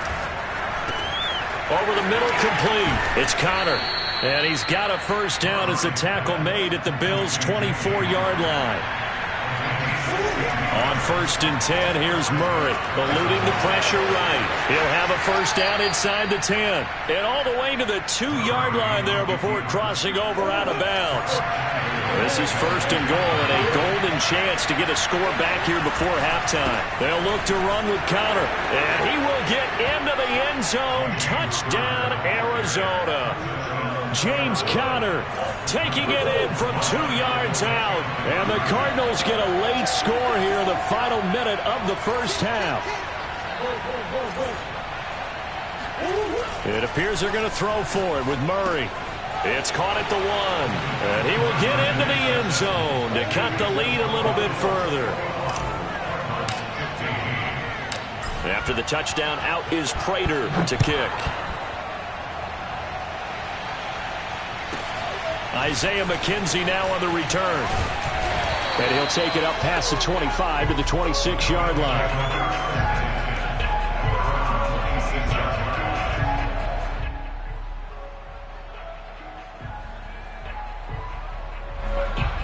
Over the middle, complete. It's Connor. And he's got a first down as the tackle made at the Bills' 24-yard line. On 1st and 10, here's Murray, eluding the pressure right. He'll have a first down inside the 10. And all the way to the 2-yard line there before crossing over out of bounds. This is 1st and goal and a golden chance to get a score back here before halftime. They'll look to run with Connor. And he will get into the end zone. Touchdown, Arizona. James Conner taking it in from 2 yards out. And the Cardinals get a late score here in the final minute of the first half. It appears they're going to throw for it with Murray. It's caught at the 1. And he will get into the end zone to cut the lead a little bit further. After the touchdown, out is Prater to kick. Isaiah McKenzie now on the return. And he'll take it up past the 25 to the 26-yard line.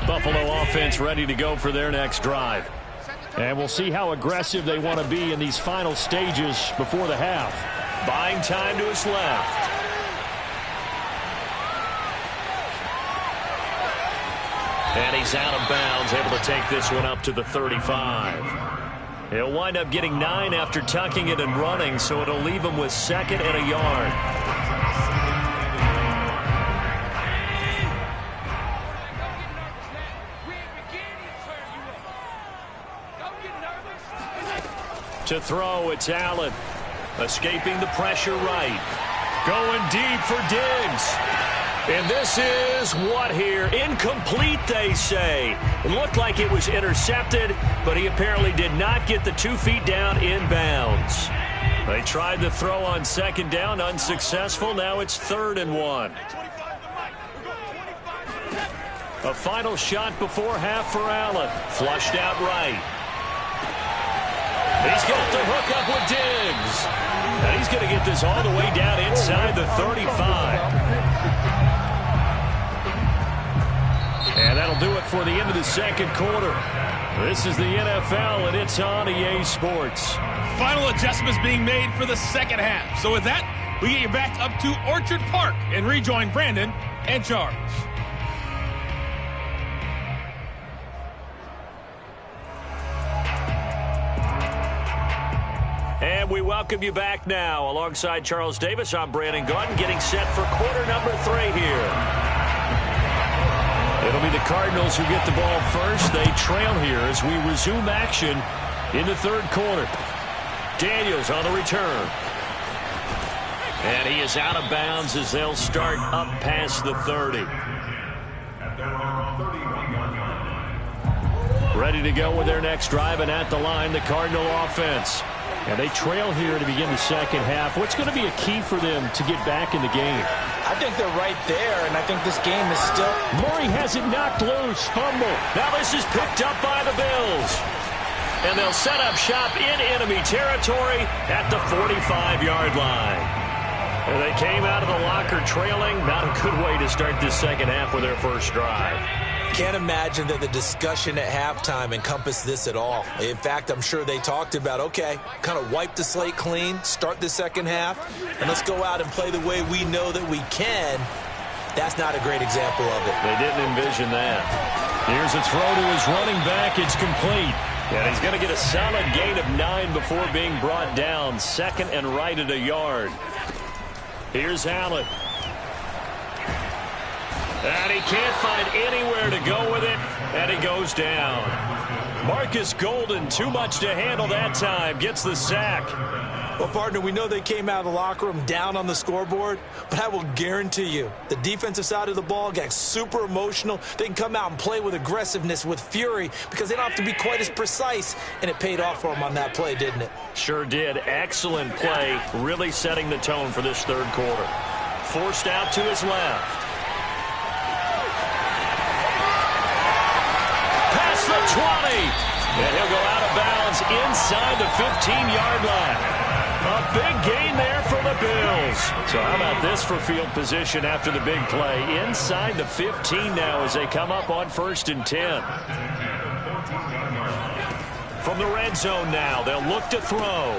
Buffalo offense ready to go for their next drive. And we'll see how aggressive they want to be in these final stages before the half. Buying time to his left. And he's out of bounds, able to take this one up to the 35. He'll wind up getting 9 after tucking it and running, so it'll leave him with 2nd and a yard. To throw, it's Allen. Escaping the pressure right. Going deep for Diggs. And this is what here? Incomplete, they say. It looked like it was intercepted, but he apparently did not get the 2 feet down in bounds. They tried the throw on 2nd down, unsuccessful. Now it's 3rd and 1. A final shot before half for Allen. Flushed out right. He's got the hook up with Diggs. And he's going to get this all the way down inside the 35. And that'll do it for the end of the 2nd quarter. This is the NFL, and it's on EA Sports. Final adjustments being made for the 2nd half. So with that, we get you back up to Orchard Park and rejoin Brandon and Charles. And we welcome you back now. Alongside Charles Davis, I'm Brandon Gaudin, getting set for quarter number 3 here. It'll be the Cardinals who get the ball first. They trail here as we resume action in the 3rd quarter. Daniels on the return. And he is out of bounds as they'll start up past the 30. Ready to go with their next drive, and at the line, the Cardinal offense. And they trail here to begin the 2nd half. What's going to be a key for them to get back in the game? I think they're right there, and I think this game is still... Murray has it knocked loose. Fumble. Now this is picked up by the Bills. And they'll set up shop in enemy territory at the 45-yard line. And they came out of the locker trailing. Not a good way to start this second half with their first drive. Can't imagine that the discussion at halftime encompassed this at all. In fact, I'm sure they talked about, okay, kind of wipe the slate clean, start the second half, and let's go out and play the way we know that we can. That's not a great example of it. They didn't envision that. Here's a throw to his running back. It's complete. And he's going to get a solid gain of 9 before being brought down. Second and right at a yard. Here's Allen. And he can't find anywhere to go with it, and he goes down. Marcus Golden, too much to handle that time, gets the sack. Well, partner, we know they came out of the locker room down on the scoreboard, but I will guarantee you the defensive side of the ball got super emotional. They can come out and play with aggressiveness, with fury, because they don't have to be quite as precise, and it paid off for them on that play, didn't it? Sure did. Excellent play, really setting the tone for this third quarter. Forced out to his left. Past the 20. And he'll go out of bounds inside the 15-yard line. A big gain there for the Bills. So how about this for field position after the big play? Inside the 15 now as they come up on 1st and 10. From the red zone now, they'll look to throw.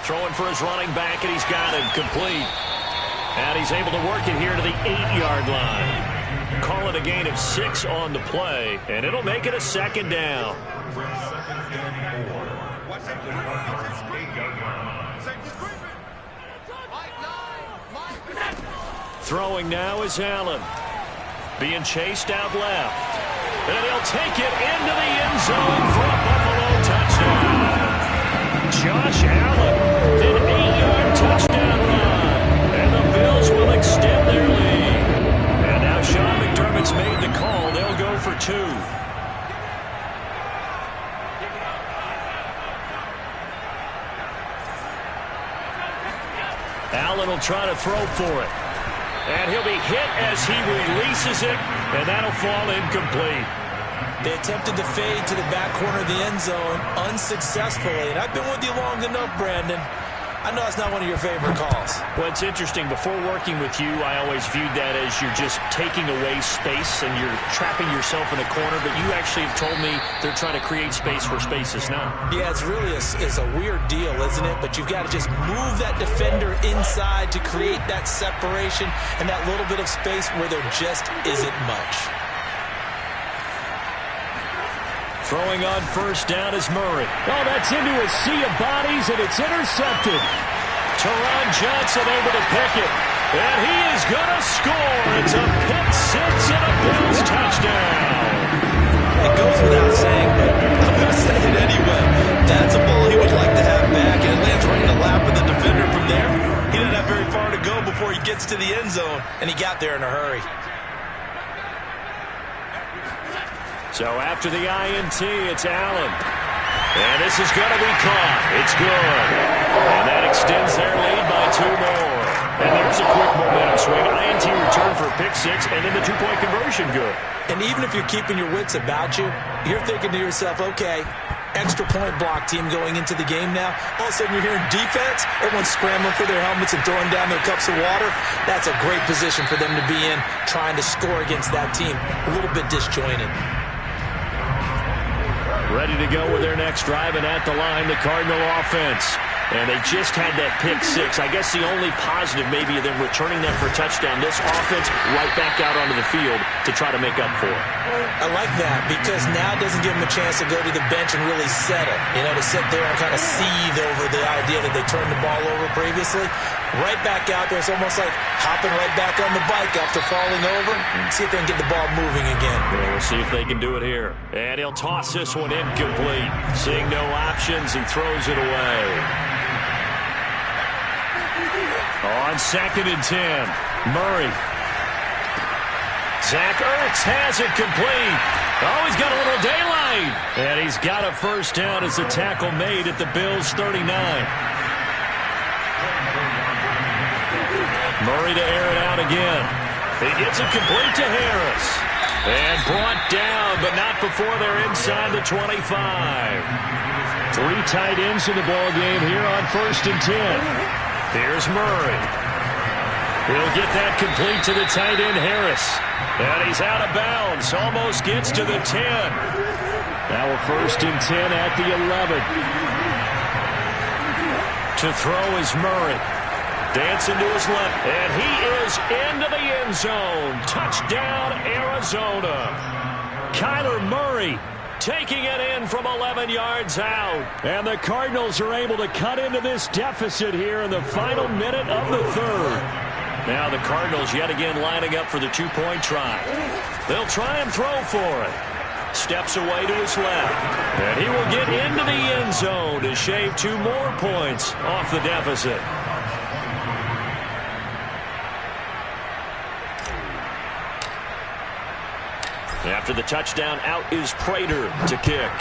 Throwing for his running back, and he's got him complete. And he's able to work it here to the 8-yard line. Call it a gain of 6 on the play, and it'll make it a second down. Throwing now is Allen. Being chased out left. And he'll take it into the end zone for a Buffalo touchdown. Josh Allen, an 8-yard touchdown run. And the Bills will extend their lead. And now Sean McDermott's made the call. They'll go for 2. Allen will try to throw for it. And he'll be hit as he releases it, and that'll fall incomplete. They attempted to fade to the back corner of the end zone unsuccessfully. And I've been with you long enough, Brandon. I know it's not one of your favorite calls. Well, it's interesting. Before working with you, I always viewed that as you're just taking away space and you're trapping yourself in a corner. But you actually have told me they're trying to create space where space is not. Yeah, it's really a weird deal, isn't it? But you've got to just move that defender inside to create that separation and that little bit of space where there just isn't much. Throwing on 1st down is Murray. Oh, that's into a sea of bodies, and it's intercepted. Teron Johnson able to pick it. And he is going to score. It's a pick 6 and a Bills touchdown. It goes without saying, but I'm going to say it anyway. That's a ball he would like to have back, and it lands right in the lap of the defender from there. He didn't have very far to go before he gets to the end zone, and he got there in a hurry. So after the INT, it's Allen. And this is going to be caught. It's good. And that extends their lead by 2 more. And there's a quick momentum swing. INT return for a pick 6, and then the 2-point conversion good. And even if you're keeping your wits about you, you're thinking to yourself, okay, extra point block team going into the game now. All of a sudden you're hearing defense. Everyone's scrambling for their helmets and throwing down their cups of water. That's a great position for them to be in, trying to score against that team. A little bit disjointed. Ready to go with their next drive, and at the line, the Cardinal offense. And they just had that pick 6. I guess the only positive maybe of them returning that for a touchdown. This offense right back out onto the field to try to make up for it. I like that because now it doesn't give them a chance to go to the bench and really settle. You know, to sit there and kind of seethe over the idea that they turned the ball over previously. Right back out there. It's almost like hopping right back on the bike after falling over. See if they can get the ball moving again. Well, we'll see if they can do it here. And he'll toss this one incomplete. Seeing no options, he throws it away. On 2nd and 10, Murray. Zach Ertz has it complete. Oh, he's got a little daylight. And he's got a first down as the tackle made at the Bills' 39. Murray to air it out again. He gets it complete to Harris. And brought down, but not before they're inside the 25. 3 tight ends in the ball game here on 1st and 10. Here's Murray. He'll get that complete to the tight end, Harris. And he's out of bounds. Almost gets to the 10. Now a 1st and 10 at the 11. To throw is Murray. Dancing to his left. And he is into the end zone. Touchdown, Arizona. Kyler Murray taking it in from 11 yards out. And the Cardinals are able to cut into this deficit here in the final minute of the 3rd. Now the Cardinals yet again lining up for the 2-point try. They'll try and throw for it. Steps away to his left. And he will get into the end zone to shave 2 more points off the deficit. After the touchdown, out is Prater to kick.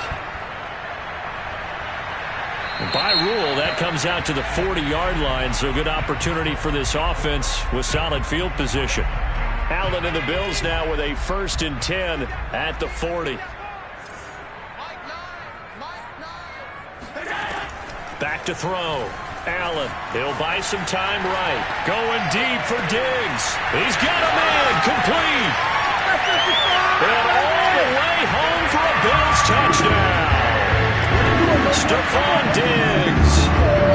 By rule, that comes out to the 40-yard line, so good opportunity for this offense with solid field position. Allen and the Bills now with a 1st and 10 at the 40. Back to throw. Allen, he'll buy some time right. Going deep for Diggs. He's got a man complete. And all the way home for a Bills touchdown. Stephon Diggs,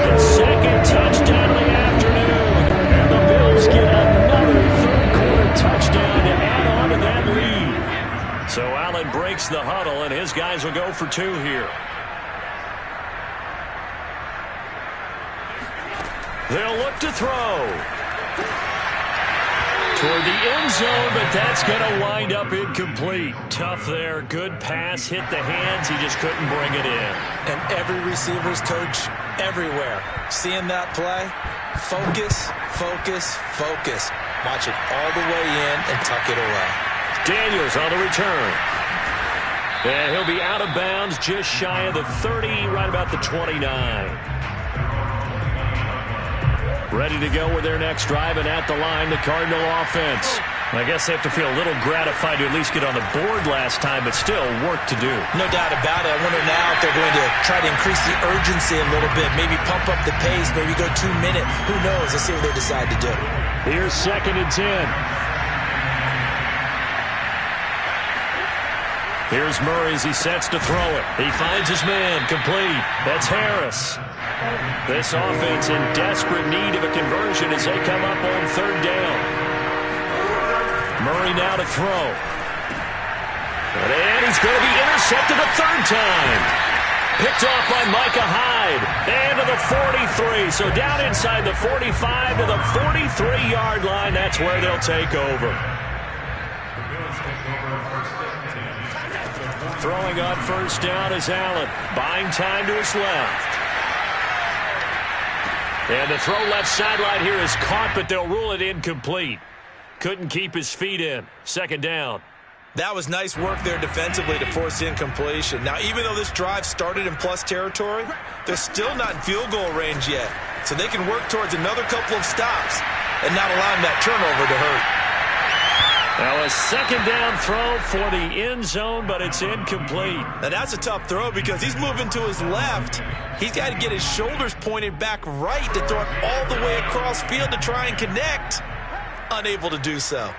the 2nd touchdown of the afternoon. And the Bills get another 3rd-quarter touchdown to add on to that lead. So Allen breaks the huddle, and his guys will go for 2 here. They'll look to throw. Toward the end zone, but that's going to wind up incomplete. Tough there. Good pass. Hit the hands. He just couldn't bring it in. And every receiver's coach everywhere. Seeing that play, focus, focus, focus. Watch it all the way in and tuck it away. Daniels on the return. And he'll be out of bounds just shy of the 30, right about the 29. Ready to go with their next drive, and at the line, the Cardinal offense. I guess they have to feel a little gratified to at least get on the board last time, but still work to do. No doubt about it. I wonder now if they're going to try to increase the urgency a little bit, maybe pump up the pace, maybe go 2 minutes. Who knows? Let's see what they decide to do. Here's 2nd and 10. Here's Murray as he sets to throw it. He finds his man, complete. That's Harris. This offense in desperate need of a conversion as they come up on 3rd down. Murray now to throw. And he's going to be intercepted a 3rd time. Picked off by Micah Hyde. And to the 43. So down inside the 45 to the 43-yard line. That's where they'll take over. Throwing on 1st down is Allen. Buying time to his left. And the throw left sideline here is caught, but they'll rule it incomplete. Couldn't keep his feet in. 2nd down. That was nice work there defensively to force incompletion. Now, even though this drive started in plus territory, they're still not in field goal range yet. So they can work towards another couple of stops and not allowing that turnover to hurt. Now a 2nd down throw for the end zone, but it's incomplete. Now that's a tough throw because he's moving to his left. He's got to get his shoulders pointed back right to throw it all the way across field to try and connect. Unable to do so.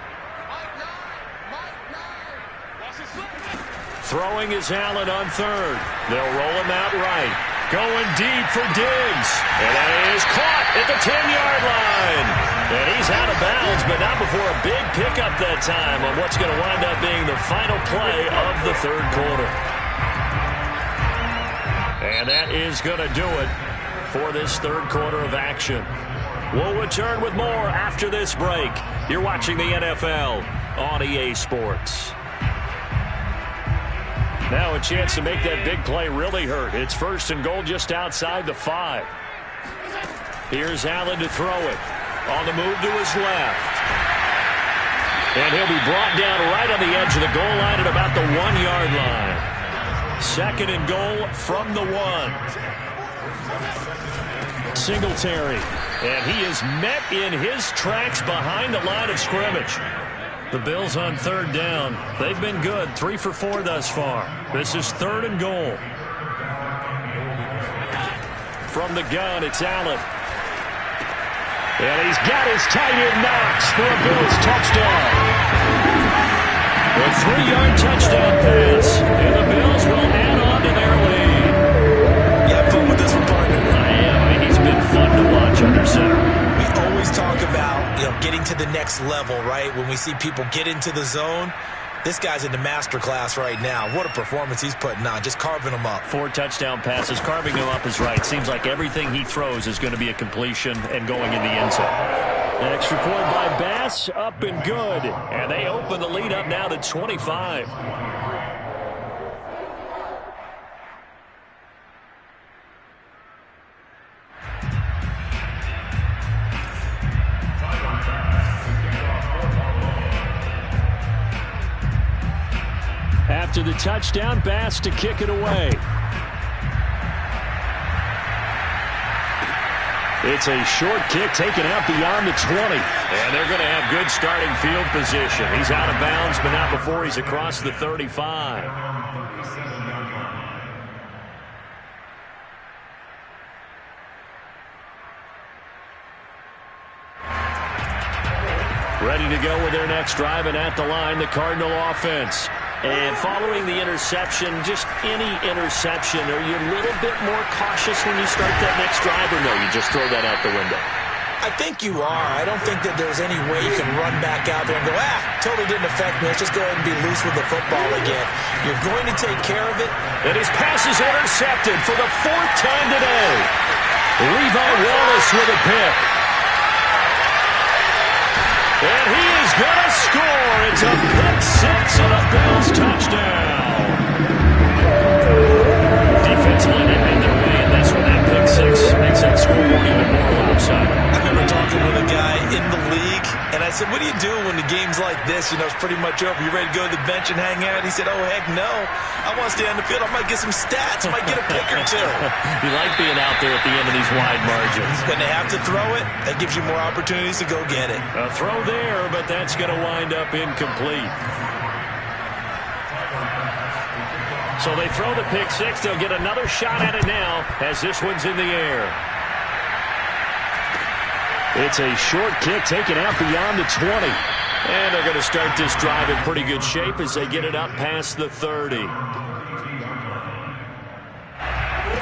Throwing is Allen on 3rd. They'll roll him out right. Going deep for Diggs. And that is caught at the 10-yard line. And he's out of bounds, but not before a big pickup that time on what's going to wind up being the final play of the 3rd quarter. And that is going to do it for this 3rd quarter of action. We'll return with more after this break. You're watching the NFL on EA Sports. Now a chance to make that big play really hurt. It's 1st and goal just outside the 5. Here's Allen to throw it. On the move to his left. And he'll be brought down right on the edge of the goal line at about the 1-yard line. 2nd and goal from the 1. Singletary. And he is met in his tracks behind the line of scrimmage. The Bills on 3rd down. They've been good. 3 for 4 thus far. This is 3rd and goal. From the gun, it's Allen. And he's got his tight end Knox for a Bills touchdown. A 3-yard touchdown pass. And the Bills will add on to their lead. You have fun with this one, partner? I am. I mean, he's been fun to watch under center. We always talk about, getting to the next level, right? When we see people get into the zone. This guy's in the master class right now. What a performance he's putting on, just carving them up. 4 touchdown passes. Carving them up is right. Seems like everything he throws is going to be a completion and going in the end zone. An extra point by Bass, up and good. And they open the lead up now to 25. After the touchdown, Bass to kick it away. It's a short kick taken out beyond the 20. And they're going to have good starting field position. He's out of bounds, but not before he's across the 35. Ready to go with their next drive, and at the line, the Cardinal offense. And following the interception, just any interception, are you a little bit more cautious when you start that next drive, or no, you just throw that out the window? I think you are. I don't think that there's any way you can run back out there and go, totally didn't affect me. Let's just go ahead and be loose with the football again. You're going to take care of it. And his pass is intercepted for the 4th time today. Levi Wallace with a pick. And he is going to score. It's a pick 6 and a Bills touchdown. Defense line made their way, and that's when that pick 6 makes that scoreboard even more lopsided. I remember talking with a guy in the league, and I said, what do you do when the game's like this? It's pretty much over. You ready to go to the bench and hang out? He said, oh, heck no. I want to stay on the field. I might get some stats. I might get a pick or two. You like being out there at the end of these wide margins. When they have to throw it, that gives you more opportunities to go get it. A throw there, but that's going to wind up incomplete. So they throw the pick 6. They'll get another shot at it now as this one's in the air. It's a short kick taken out beyond the 20. And they're going to start this drive in pretty good shape as they get it up past the 30.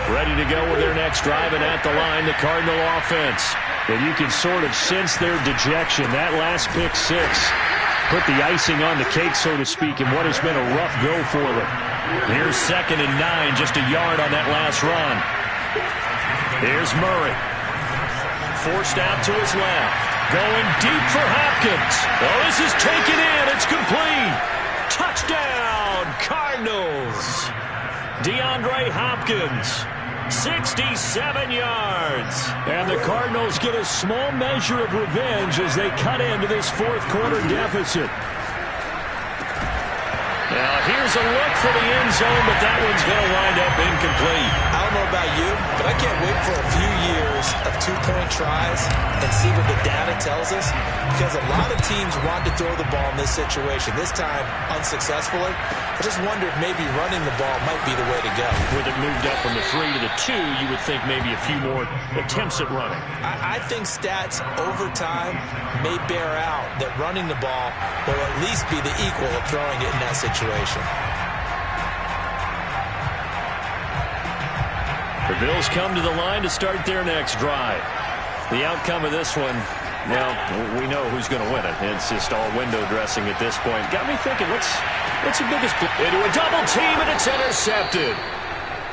Ready to go with their next drive, and at the line, the Cardinal offense. And you can sort of sense their dejection. That last pick 6 put the icing on the cake, so to speak, in what has been a rough go for them. Here's 2nd and 9, just a yard on that last run. Here's Murray. Forced out to his left. Going deep for Hopkins. Oh, this is taken in. It's complete. Touchdown, Cardinals. DeAndre Hopkins, 67 yards. And the Cardinals get a small measure of revenge as they cut into this 4th quarter deficit. Now, here's a look for the end zone, but that one's going to wind up incomplete. I don't know about you, but I can't wait for a few years of 2-point tries and see what the data tells us, because a lot of teams want to throw the ball in this situation. This time, unsuccessfully. I just wonder if maybe running the ball might be the way to go. With it moved up from the 3 to the 2, you would think maybe a few more attempts at running. I think stats over time may bear out that running the ball will at least be the equal of throwing it in that situation. The Bills come to the line to start their next drive. The outcome of this one, well, we know who's going to win it. It's just all window dressing at this point. Got me thinking, what's the biggest play? Into a double team, and it's intercepted.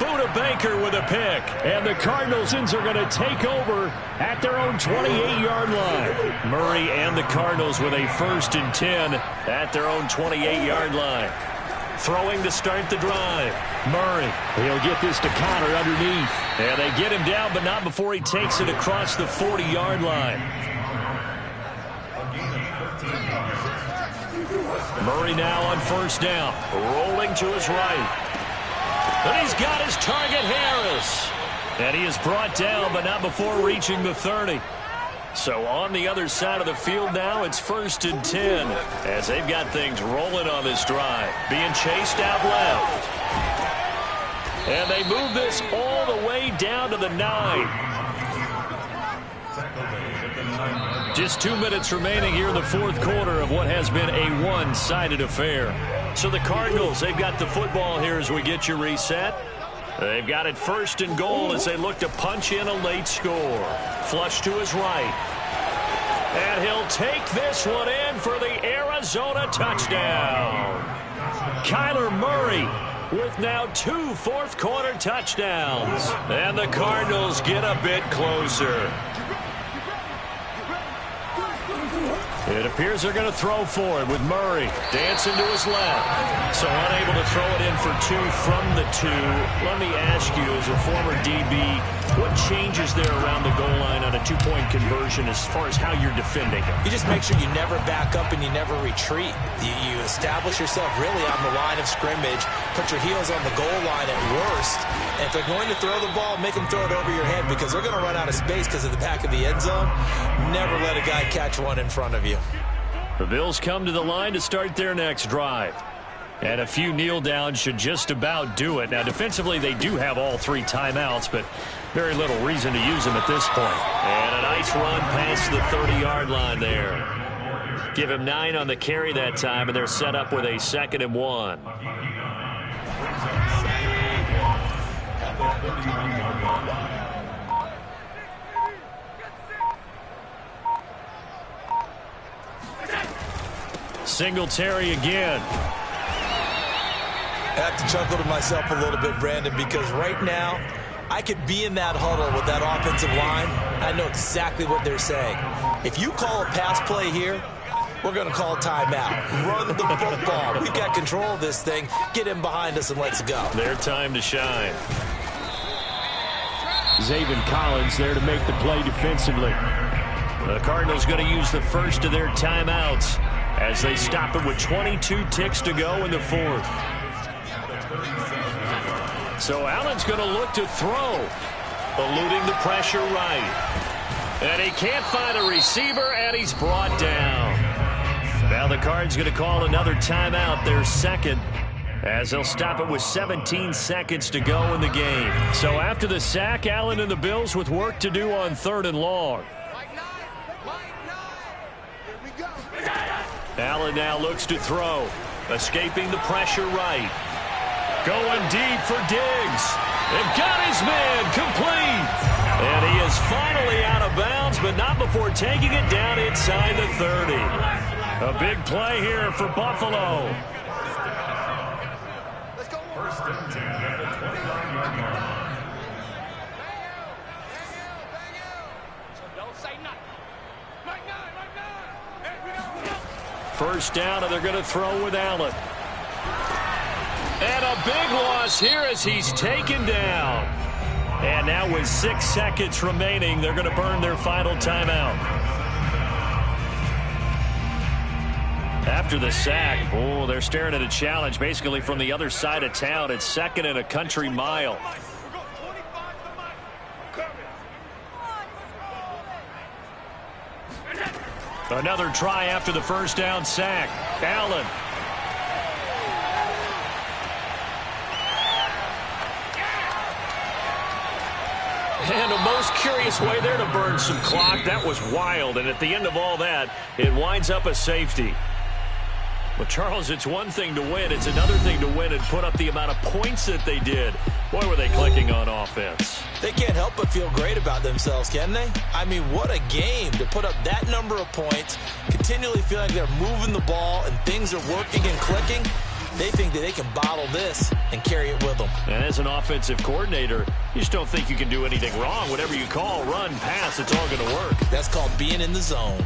Buda Baker with a pick. And the Cardinals are going to take over at their own 28-yard line. Murray and the Cardinals with a 1st and 10 at their own 28-yard line. Throwing to start the drive. Murray, he'll get this to Connor underneath. And they get him down, but not before he takes it across the 40-yard line. Murray now on 1st down. Rolling to his right. And he's got his target, Harris. And he is brought down, but not before reaching the 30. So on the other side of the field now, it's 1st and 10 as they've got things rolling on this drive. Being chased out left. And they move this all the way down to the 9. Just 2 minutes remaining here in the fourth quarter of what has been a one-sided affair. So the Cardinals, they've got the football here as we get you reset. They've got it first and goal as they look to punch in a late score. Flush to his right. And he'll take this one in for the Arizona touchdown. Kyler Murray with now 2 fourth-quarter touchdowns. And the Cardinals get a bit closer. It appears they're going to throw for it with Murray dancing to his left. So unable to throw it in for 2 from the 2. Let me ask you, as a former DB, what changes there around the goal line on a 2-point conversion as far as how you're defending it? You just make sure you never back up and you never retreat. You establish yourself really on the line of scrimmage, put your heels on the goal line at worst, and if they're going to throw the ball, make them throw it over your head because they're going to run out of space because of the back of the end zone. Never let a guy catch one in front of you. The Bills come to the line to start their next drive. And a few kneel downs should just about do it. Now, defensively, they do have all 3 timeouts, but very little reason to use them at this point. And a nice run past the 30-yard line there. Give him 9 on the carry that time, and they're set up with a 2nd and 1. Singletary again. I have to chuckle to myself a little bit, Brandon, because right now I could be in that huddle with that offensive line. I know exactly what they're saying. If you call a pass play here, we're going to call timeout. Run the football. We've got control of this thing. Get him behind us and let's go. Their time to shine. Zaven Collins there to make the play defensively. The Cardinals going to use the first of their timeouts as they stop it with 22 ticks to go in the fourth. So Allen's going to look to throw, eluding the pressure right. And he can't find a receiver, and he's brought down. Now the Cards going to call another timeout, their second, as they'll stop it with 17 seconds to go in the game. So after the sack, Allen and the Bills with work to do on 3rd and long. Allen now looks to throw, escaping the pressure right. Going deep for Diggs. And got his man complete. And he is finally out of bounds, but not before taking it down inside the 30. A big play here for Buffalo. First and 10 at the 29-yard line. Don't say nothing. First down, and they're going to throw with Allen. And a big loss here as he's taken down. And now with 6 seconds remaining, they're going to burn their final timeout. After the sack, they're staring at a challenge basically from the other side of town. It's 2nd and a country mile. Another try after the first down sack. Allen. And a most curious way there to burn some clock. That was wild. And at the end of all that, it winds up a safety. But, Charles, it's one thing to win. It's another thing to win and put up the amount of points that they did. Boy, were they clicking on offense. They can't help but feel great about themselves, can they? I mean, what a game to put up that number of points, continually feeling like they're moving the ball and things are working and clicking. They think that they can bottle this and carry it with them. And as an offensive coordinator, you just don't think you can do anything wrong. Whatever you call, run, pass, it's all going to work. That's called being in the zone.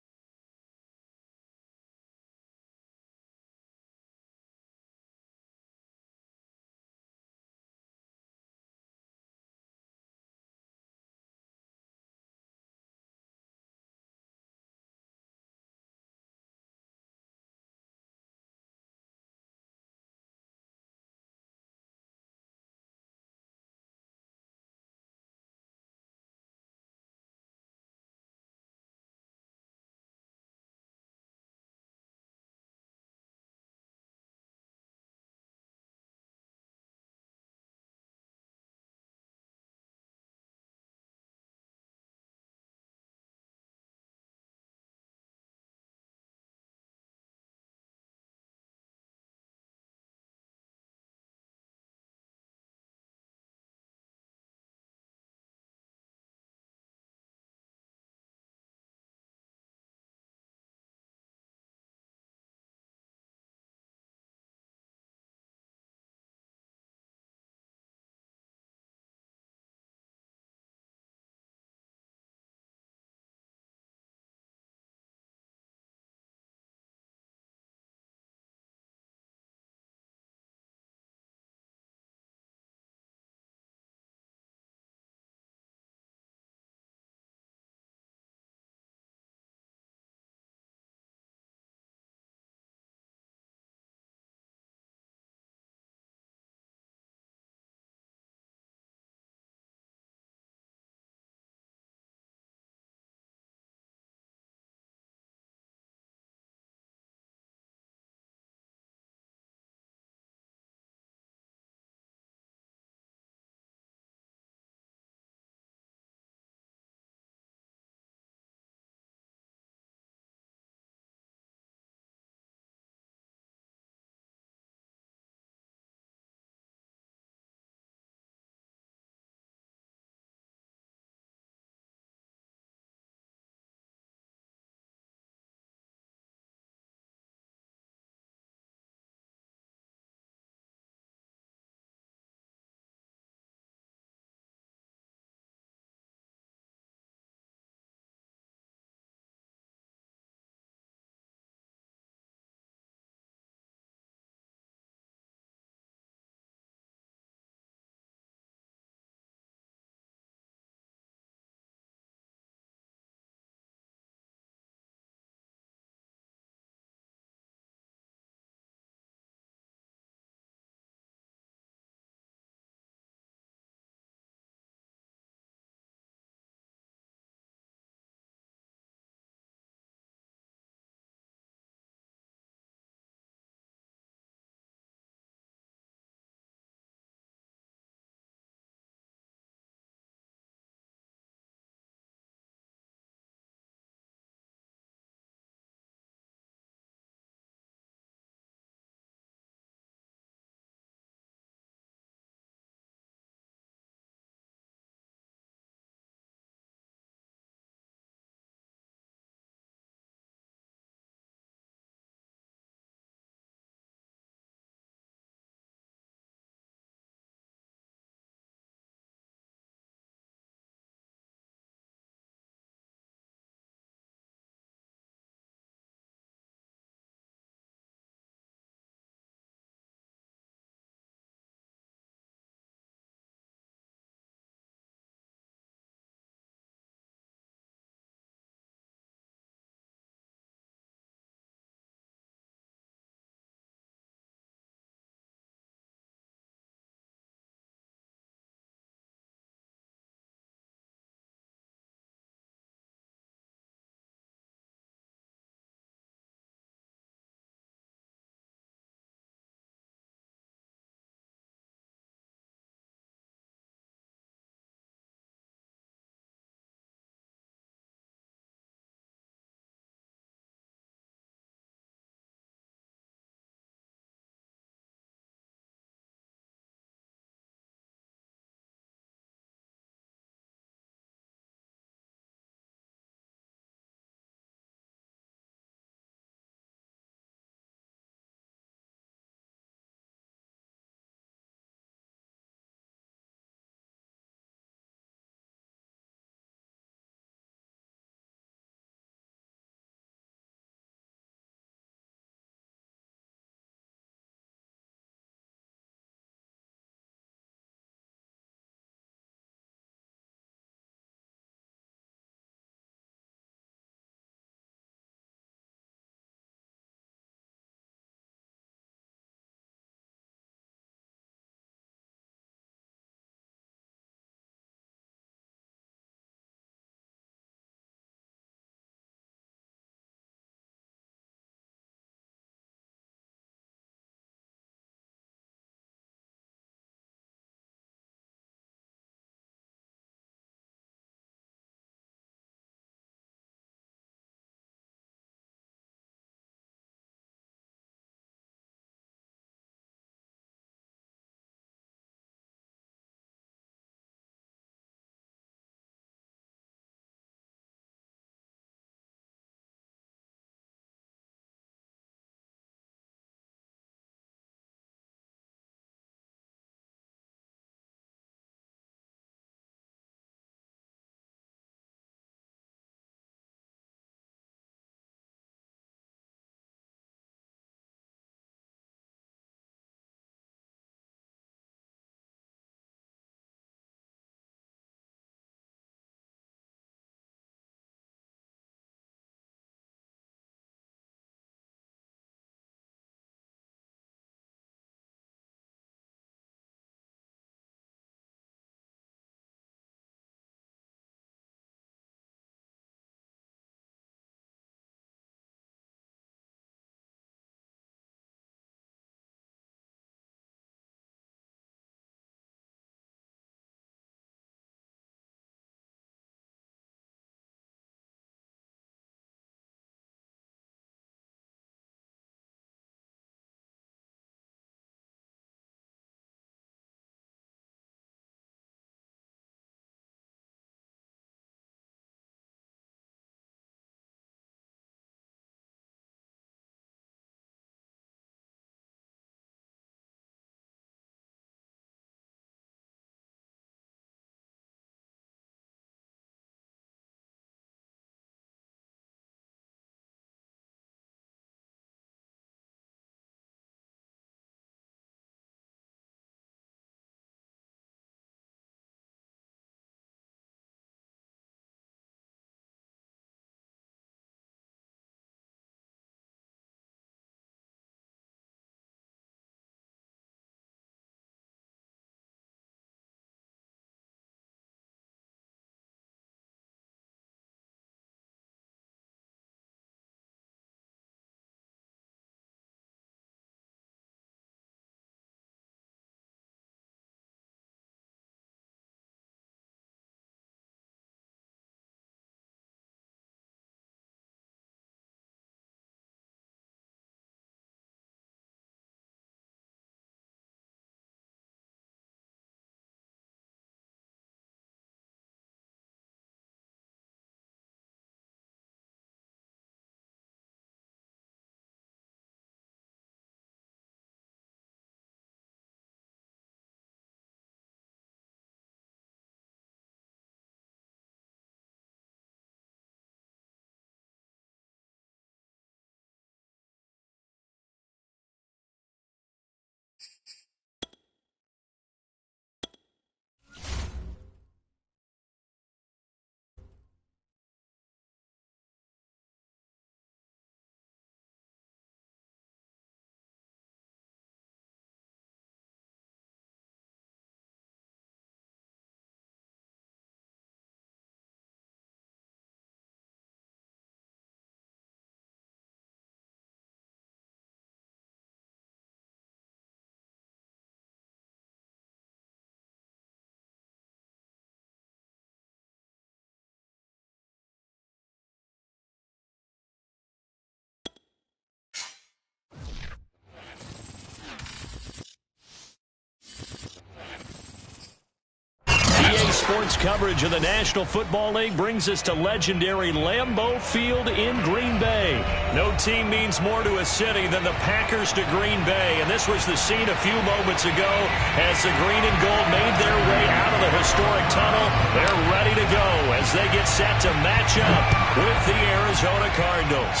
sports coverage of the National Football League brings us to legendary Lambeau Field in Green Bay. No team means more to a city than the Packers to Green Bay, and this was the scene a few moments ago as the green and gold made their way out of the historic tunnel. They're ready to go as they get set to match up with the Arizona Cardinals.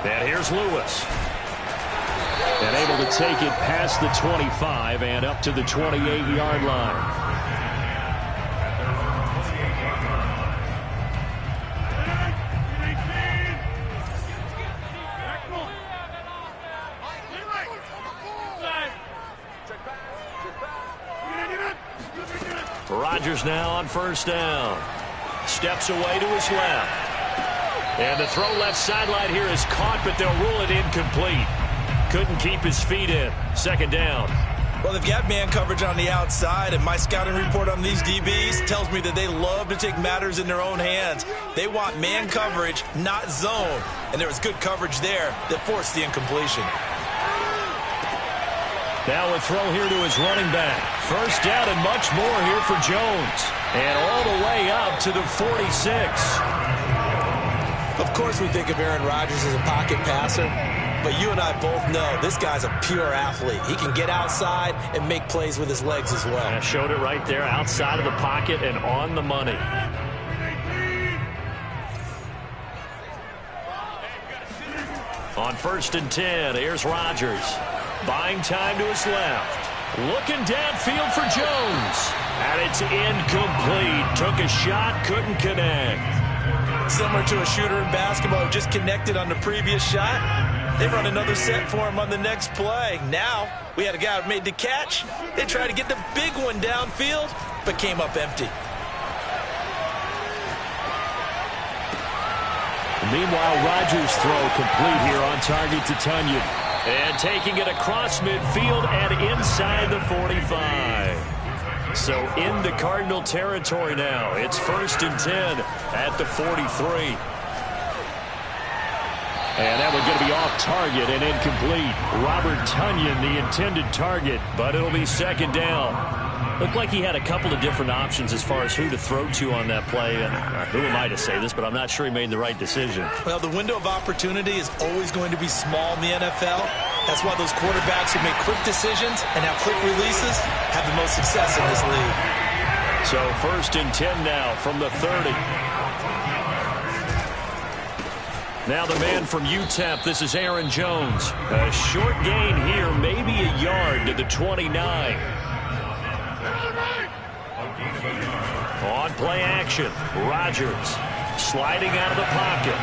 And here's Lewis. And able to take it past the 25 and up to the 28-yard line. Rodgers now on first down. Steps away to his left. And the throw left sideline here is caught, but they'll rule it incomplete. Couldn't keep his feet in. Second down. Well, they've got man coverage on the outside, and my scouting report on these DBs tells me that they love to take matters in their own hands. They want man coverage, not zone. And there was good coverage there that forced the incompletion. Now a throw here to his running back. First down and much more here for Jones. And all the way up to the 46. Of course we think of Aaron Rodgers as a pocket passer. But you and I both know this guy's a pure athlete. He can get outside and make plays with his legs as well. I showed it right there, outside of the pocket and on the money. On first and 10, here's Rodgers. Buying time to his left. Looking downfield for Jones. And it's incomplete. Took a shot, couldn't connect. Similar to a shooter in basketball who just connected on the previous shot. They run another set for him on the next play. Now, we had a guy who made the catch. They tried to get the big one downfield, but came up empty. Meanwhile, Rodgers' throw complete here on target to Tunyon. And taking it across midfield and inside the 45. So into Cardinal territory now. It's first and 10 at the 43. And that one's going to be off target and incomplete. Robert Tunyon, the intended target, but it'll be second down. Looked like he had a couple of different options as far as who to throw to on that play. And who am I to say this, but I'm not sure he made the right decision. Well, the window of opportunity is always going to be small in the NFL. That's why those quarterbacks who make quick decisions and have quick releases have the most success in this league. So first and 10 now from the 30. Now the man from UTEP, this is Aaron Jones. A short gain here, maybe a yard to the 29. On play action, Rodgers sliding out of the pocket.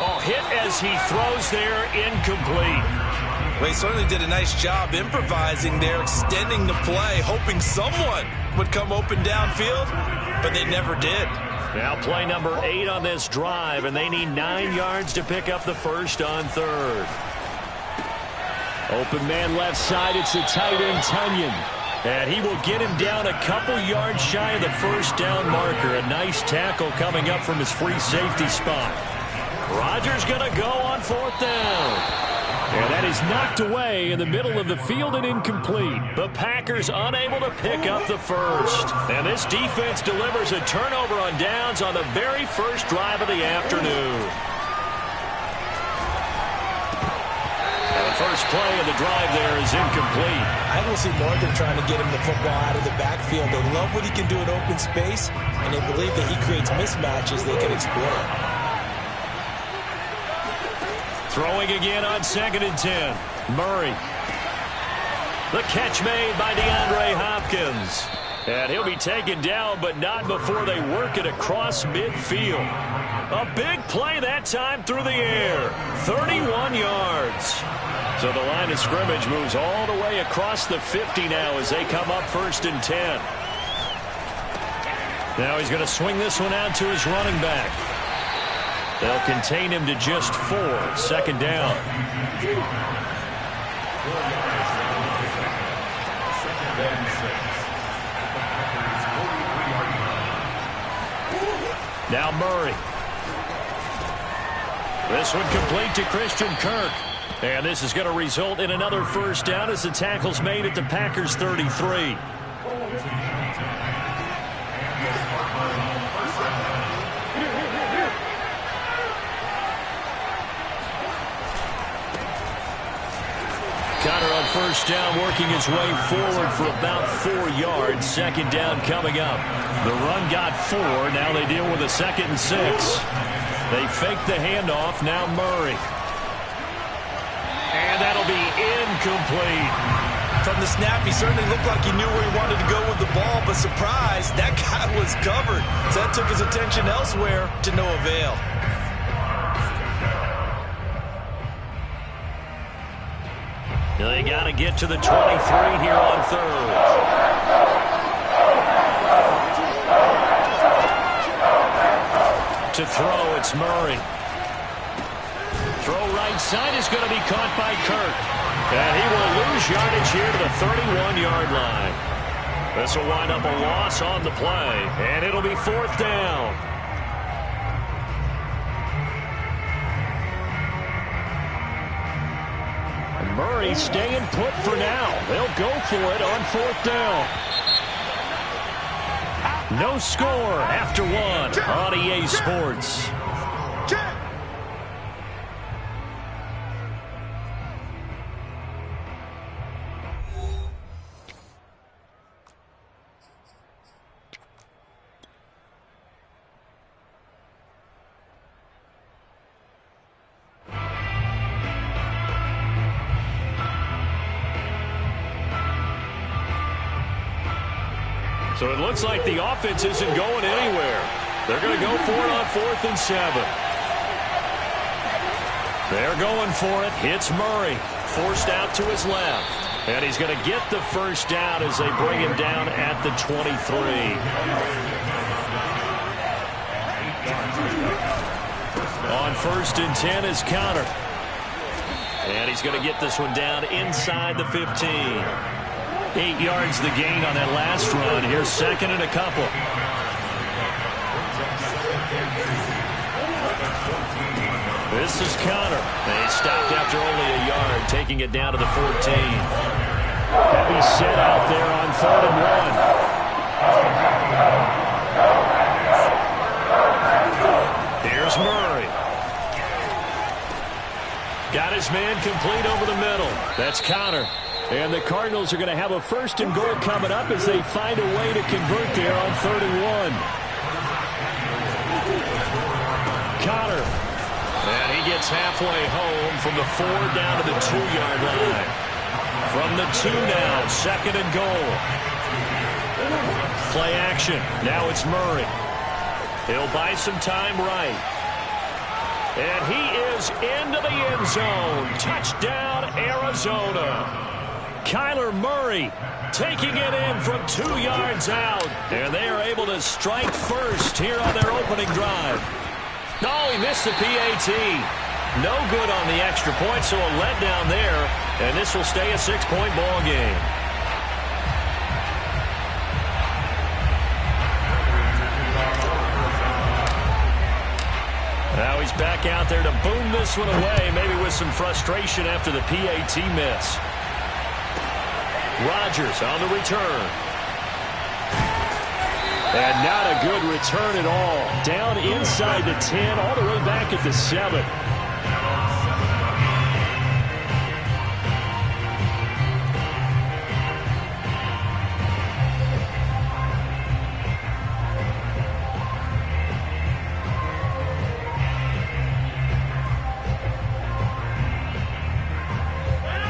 Oh, hit as he throws there, incomplete. Well, he certainly did a nice job improvising there, extending the play, hoping someone would come open downfield, but they never did. Now play number 8 on this drive, and they need 9 yards to pick up the first on third. Open man left side, it's the tight end Tunyon. And he will get him down a couple yards shy of the first down marker. A nice tackle coming up from his free safety spot. Rodgers going to go on fourth down. And that is knocked away in the middle of the field and incomplete. The Packers unable to pick up the first. And this defense delivers a turnover on downs on the very first drive of the afternoon. And the first play of the drive there is incomplete. I don't see more than trying to get him the football out of the backfield. They love what he can do in open space, and they believe that he creates mismatches they can exploit. Throwing again on second and 10. Murray. The catch made by DeAndre Hopkins. And he'll be taken down, but not before they work it across midfield. A big play that time through the air. 31 yards. So the line of scrimmage moves all the way across the 50 now as they come up first and 10. Now he's going to swing this one out to his running back. They'll contain him to just 4. Second down. Now Murray. This one complete to Christian Kirk. And this is going to result in another first down as the tackle's made at the Packers' 33. Connor on first down, working his way forward for about 4 yards. Second down coming up. The run got 4. Now they deal with a 2nd and 6. They fake the handoff. Now Murray. And that'll be incomplete. From the snap, he certainly looked like he knew where he wanted to go with the ball, but surprise, that guy was covered. So that took his attention elsewhere to no avail. They got to get to the 23 here on third. To throw, it's Murray. Throw right side is going to be caught by Kirk. And he will lose yardage here to the 31-yard line. This will wind up a loss on the play, and it'll be 4th down. Murray staying put for now. They'll go for it on 4th down. No score after 1 on EA Sports. So it looks like the offense isn't going anywhere. They're going to go for it on 4th and 7. They're going for it. Hits Murray. Forced out to his left. And he's going to get the first down as they bring him down at the 23. On 1st and 10 is Connor. And he's going to get this one down inside the 15. 8 yards the gain on that last run. Here's 2nd and a couple. This is Connor. They stopped after only a yard, taking it down to the 14. Heavy set out there on 3rd and 1. Here's Murray. Got his man complete over the middle. That's Connor. And the Cardinals are going to have a 1st and goal coming up as they find a way to convert there on 3rd and 1. Connor. And he gets halfway home from the 4 down to the 2-yard line. From the 2 now, 2nd and goal. Play action. Now it's Murray. He'll buy some time right. And he is into the end zone. Touchdown, Arizona. Kyler Murray taking it in from 2 yards out. And they are able to strike first here on their opening drive. No, he missed the PAT. No good on the extra point, so a letdown there. And this will stay a 6-point ball game. Now he's back out there to boom this one away, maybe with some frustration after the PAT miss. Rodgers on the return. And not a good return at all. Down inside the 10, all the way back at the 7.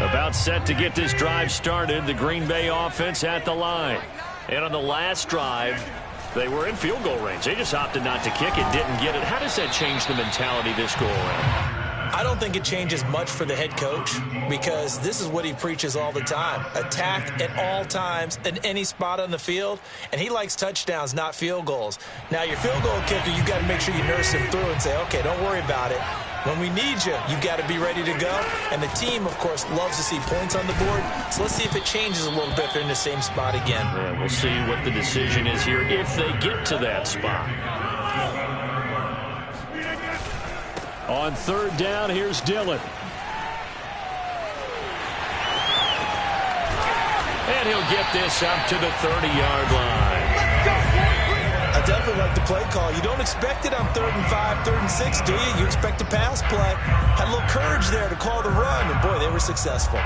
About set to get this drive started. The Green Bay offense at the line. And on the last drive, they were in field goal range. They just opted not to kick it, didn't get it. How does that change the mentality this go around? I don't think it changes much for the head coach because this is what he preaches all the time. Attack at all times in any spot on the field, and he likes touchdowns, not field goals. Now, your field goal kicker, you've got to make sure you nurse him through and say, okay, don't worry about it. When we need you, you've got to be ready to go. And the team, of course, loves to see points on the board. So let's see if it changes a little bit if they're in the same spot again. Yeah, we'll see what the decision is here if they get to that spot. On 3rd down, here's Dillon. And he'll get this up to the 30-yard line. I definitely like the play call. You don't expect it on 3rd and 5, 3rd and 6, do you? You expect a pass play. Had a little courage there to call the run, and boy, they were successful.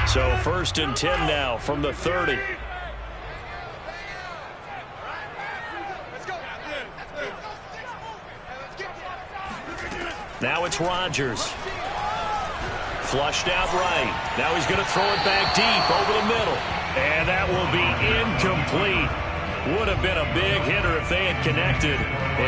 So 1st and 10 now from the 30. Now it's Rodgers. Flushed out right. Now he's going to throw it back deep over the middle. And that will be incomplete. Would have been a big hitter if they had connected.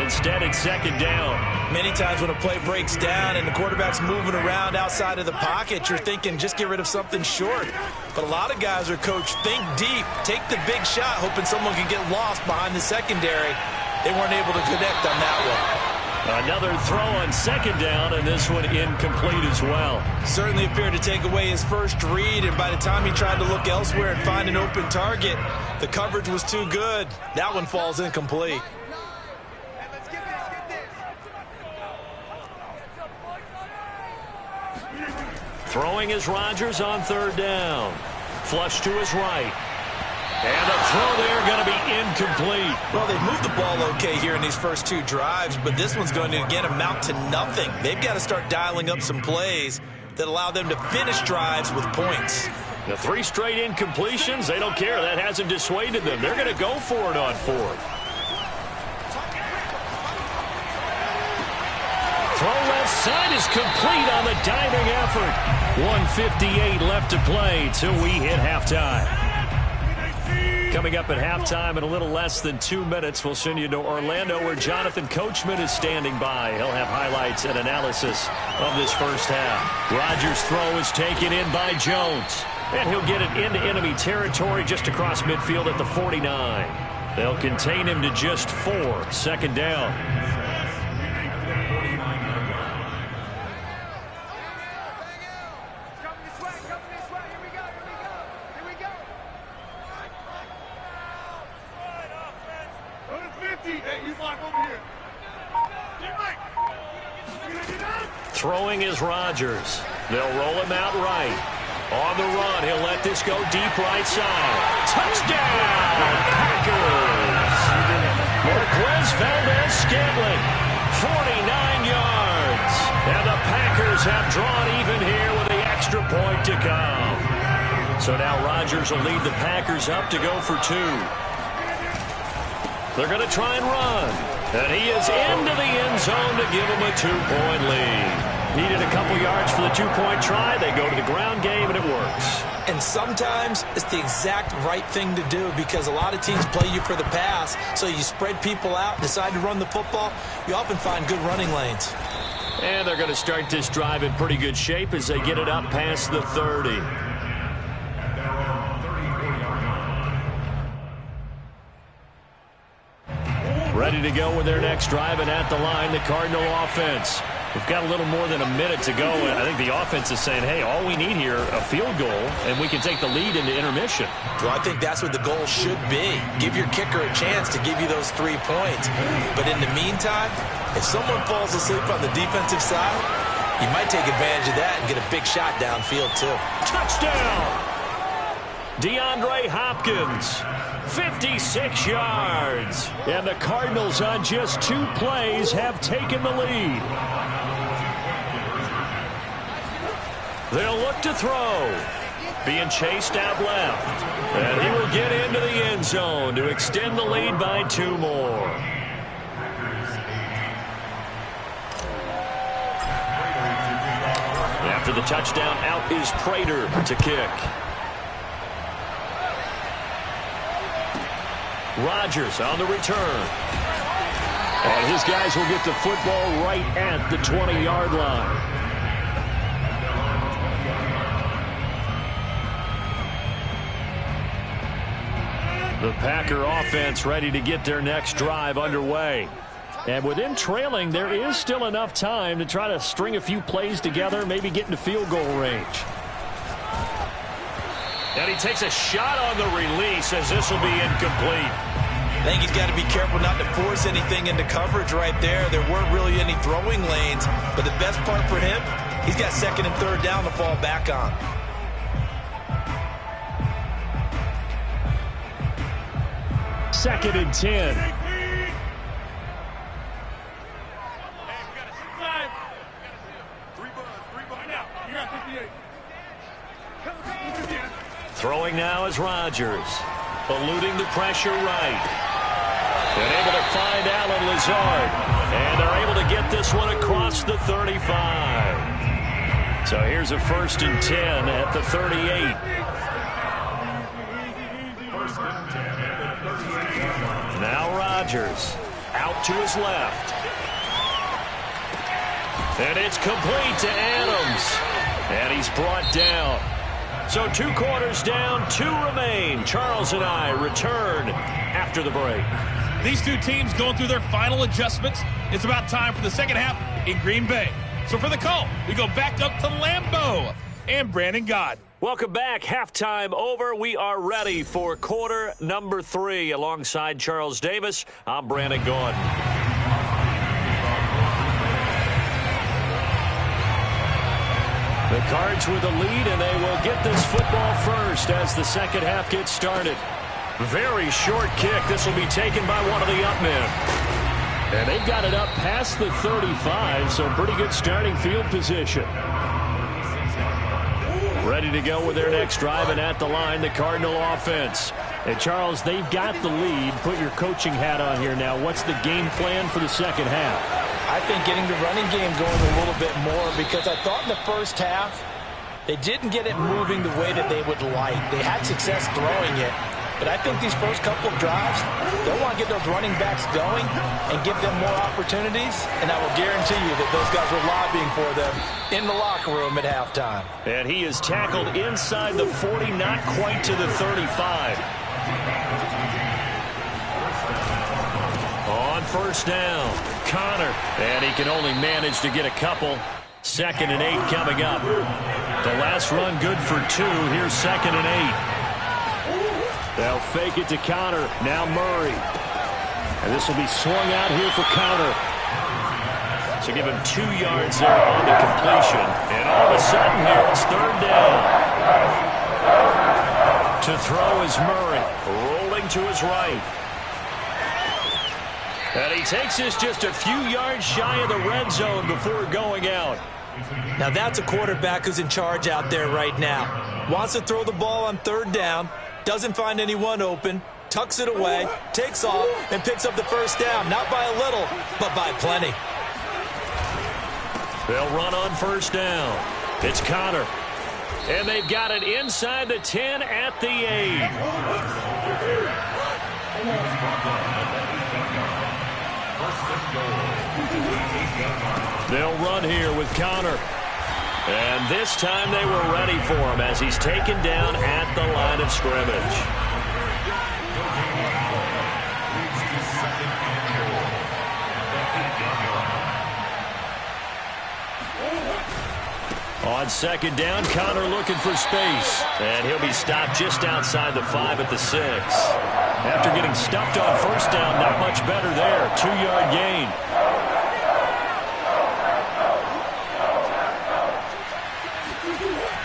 Instead, it's 2nd down. Many times when a play breaks down and the quarterback's moving around outside of the pocket, you're thinking just get rid of something short. But a lot of guys are coached, think deep, take the big shot, hoping someone can get lost behind the secondary. They weren't able to connect on that one. Another throw on 2nd down, and this one incomplete as well. Certainly appeared to take away his first read, and by the time he tried to look elsewhere and find an open target, the coverage was too good. That one falls incomplete. Throwing is Rodgers on 3rd down. Flush to his right. And the throw there going to be incomplete. Well, they've moved the ball okay here in these first 2 drives, but this one's going to, again, amount to nothing. They've got to start dialing up some plays that allow them to finish drives with points. The 3 straight incompletions, they don't care. That hasn't dissuaded them. They're going to go for it on 4th. Throw left side is complete on the diving effort. 1:58 left to play till we hit halftime. Coming up at halftime in a little less than 2 minutes, we'll send you to Orlando where Jonathan Coachman is standing by. He'll have highlights and analysis of this first half. Rodgers' throw is taken in by Jones. And he'll get it into enemy territory just across midfield at the 49. They'll contain him to just 4. 2nd down. Throwing is Rodgers. They'll roll him out right. On the run, he'll let this go deep right side. Touchdown, Packers! Marquez Valdez-Scantling, 49 yards. And the Packers have drawn even here with the extra point to come. So now Rodgers will lead the Packers up to go for 2. They're going to try and run. And he is into the end zone to give him a 2-point lead. Needed a couple yards for the 2-point try. They go to the ground game, and it works. And sometimes it's the exact right thing to do because a lot of teams play you for the pass. So you spread people out, decide to run the football. You often find good running lanes. And they're going to start this drive in pretty good shape as they get it up past the 30. Ready to go with their next drive, and at the line, the Cardinal offense. We've got a little more than a minute to go, and I think the offense is saying, hey, all we need here, a field goal, and we can take the lead into intermission. Well, I think that's what the goal should be. Give your kicker a chance to give you those 3 points. But in the meantime, if someone falls asleep on the defensive side, you might take advantage of that and get a big shot downfield, too. Touchdown! DeAndre Hopkins, 56 yards. And the Cardinals on just 2 plays have taken the lead. They'll look to throw. Being chased out left. And he will get into the end zone to extend the lead by 2 more. After the touchdown, out is Prater to kick. Rodgers on the return. And his guys will get the football right at the 20-yard line. The Packer offense ready to get their next drive underway. And with them trailing, there is still enough time to try to string a few plays together, maybe get into field goal range. And he takes a shot on the release as this will be incomplete. I think he's got to be careful not to force anything into coverage right there. There weren't really any throwing lanes, but the best part for him, He's got second and third down to fall back on. Second and 10. Throwing now is Rodgers. Eluding the pressure right. And able to find Alan Lazard. And they're able to get this one across the 35. So here's a 1st and 10 at the 38. Now Rodgers out to his left. And it's complete to Adams. And he's brought down. So 2 quarters down, 2 remain. Charles and I return after the break. These two teams going through their final adjustments. It's about time for the second half in Green Bay. So for the call, we go back up to Lambeau and Brandon Gaudin. Welcome back. Halftime over. We are ready for quarter number 3. Alongside Charles Davis, I'm Brandon Gaudin. The Cards with the lead, and they will get this football first as the second half gets started. Very short kick. This will be taken by one of the up men. And they've got it up past the 35, so pretty good starting field position. Ready to go with their next drive, and at the line, the Cardinal offense. And Charles, they've got the lead. Put your coaching hat on here now. What's the game plan for the second half? I think getting the running game going a little bit more, because I thought in the first half they didn't get it moving the way that they would like. They had success throwing it, but I think these first couple of drives, they'll want to get those running backs going and give them more opportunities, and I will guarantee you that those guys were lobbying for them in the locker room at halftime. And he is tackled inside the 40, not quite to the 35. On first down, Connor. And he can only manage to get a couple. 2nd and 8 coming up. The last run good for 2. Here's 2nd and 8. They'll fake it to Connor. Now Murray. And this will be swung out here for Connor. So give him 2 yards there on the completion. And all of a sudden here, it's 3rd down. To throw is Murray. Rolling to his right. And he takes this just a few yards shy of the red zone before going out. Now that's a quarterback who's in charge out there right now. Wants to throw the ball on 3rd down, doesn't find anyone open, tucks it away, takes off, and picks up the first down. Not by a little, but by plenty. They'll run on first down. It's Connor. And they've got it inside the 10 at the 8. They'll run here with Connor. And this time they were ready for him as he's taken down at the line of scrimmage. On 2nd down, Connor looking for space. And he'll be stopped just outside the 5 at the 6. After getting stuffed on first down, not much better there. 2-yard gain.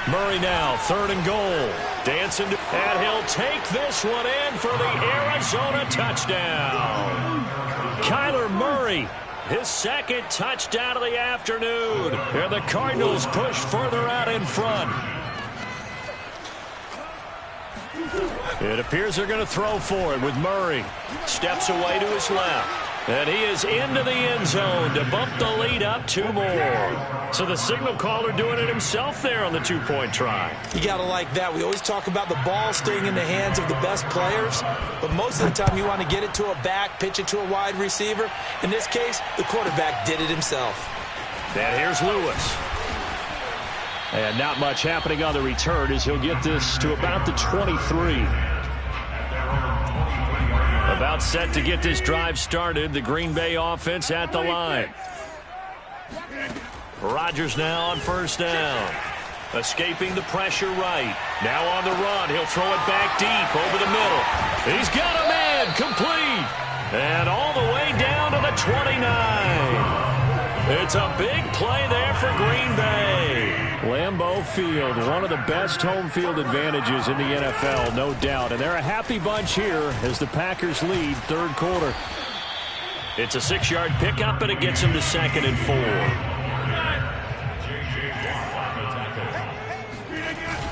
Murray now, 3rd and goal. Dancing, and he'll take this one in for the Arizona touchdown. Kyler Murray, his 2nd touchdown of the afternoon. And the Cardinals push further out in front. It appears they're going to throw for it with Murray. Steps away to his left. And he is into the end zone to bump the lead up 2 more. So the signal caller doing it himself there on the 2-point try. You got to like that. We always talk about the ball staying in the hands of the best players, but most of the time you want to get it to a back, pitch it to a wide receiver. In this case, the quarterback did it himself. And here's Lewis. And not much happening on the return as he'll get this to about the 23. About set to get this drive started. The Green Bay offense at the line. Rodgers now on first down. Escaping the pressure right. Now on the run. He'll throw it back deep over the middle. He's got a man complete. And all the way down to the 29. It's a big play there for Green Bay. field, one of the best home field advantages in the NFL, no doubt. And they're a happy bunch here as the Packers lead third quarter. It's a 6-yard pickup, and it gets them to 2nd and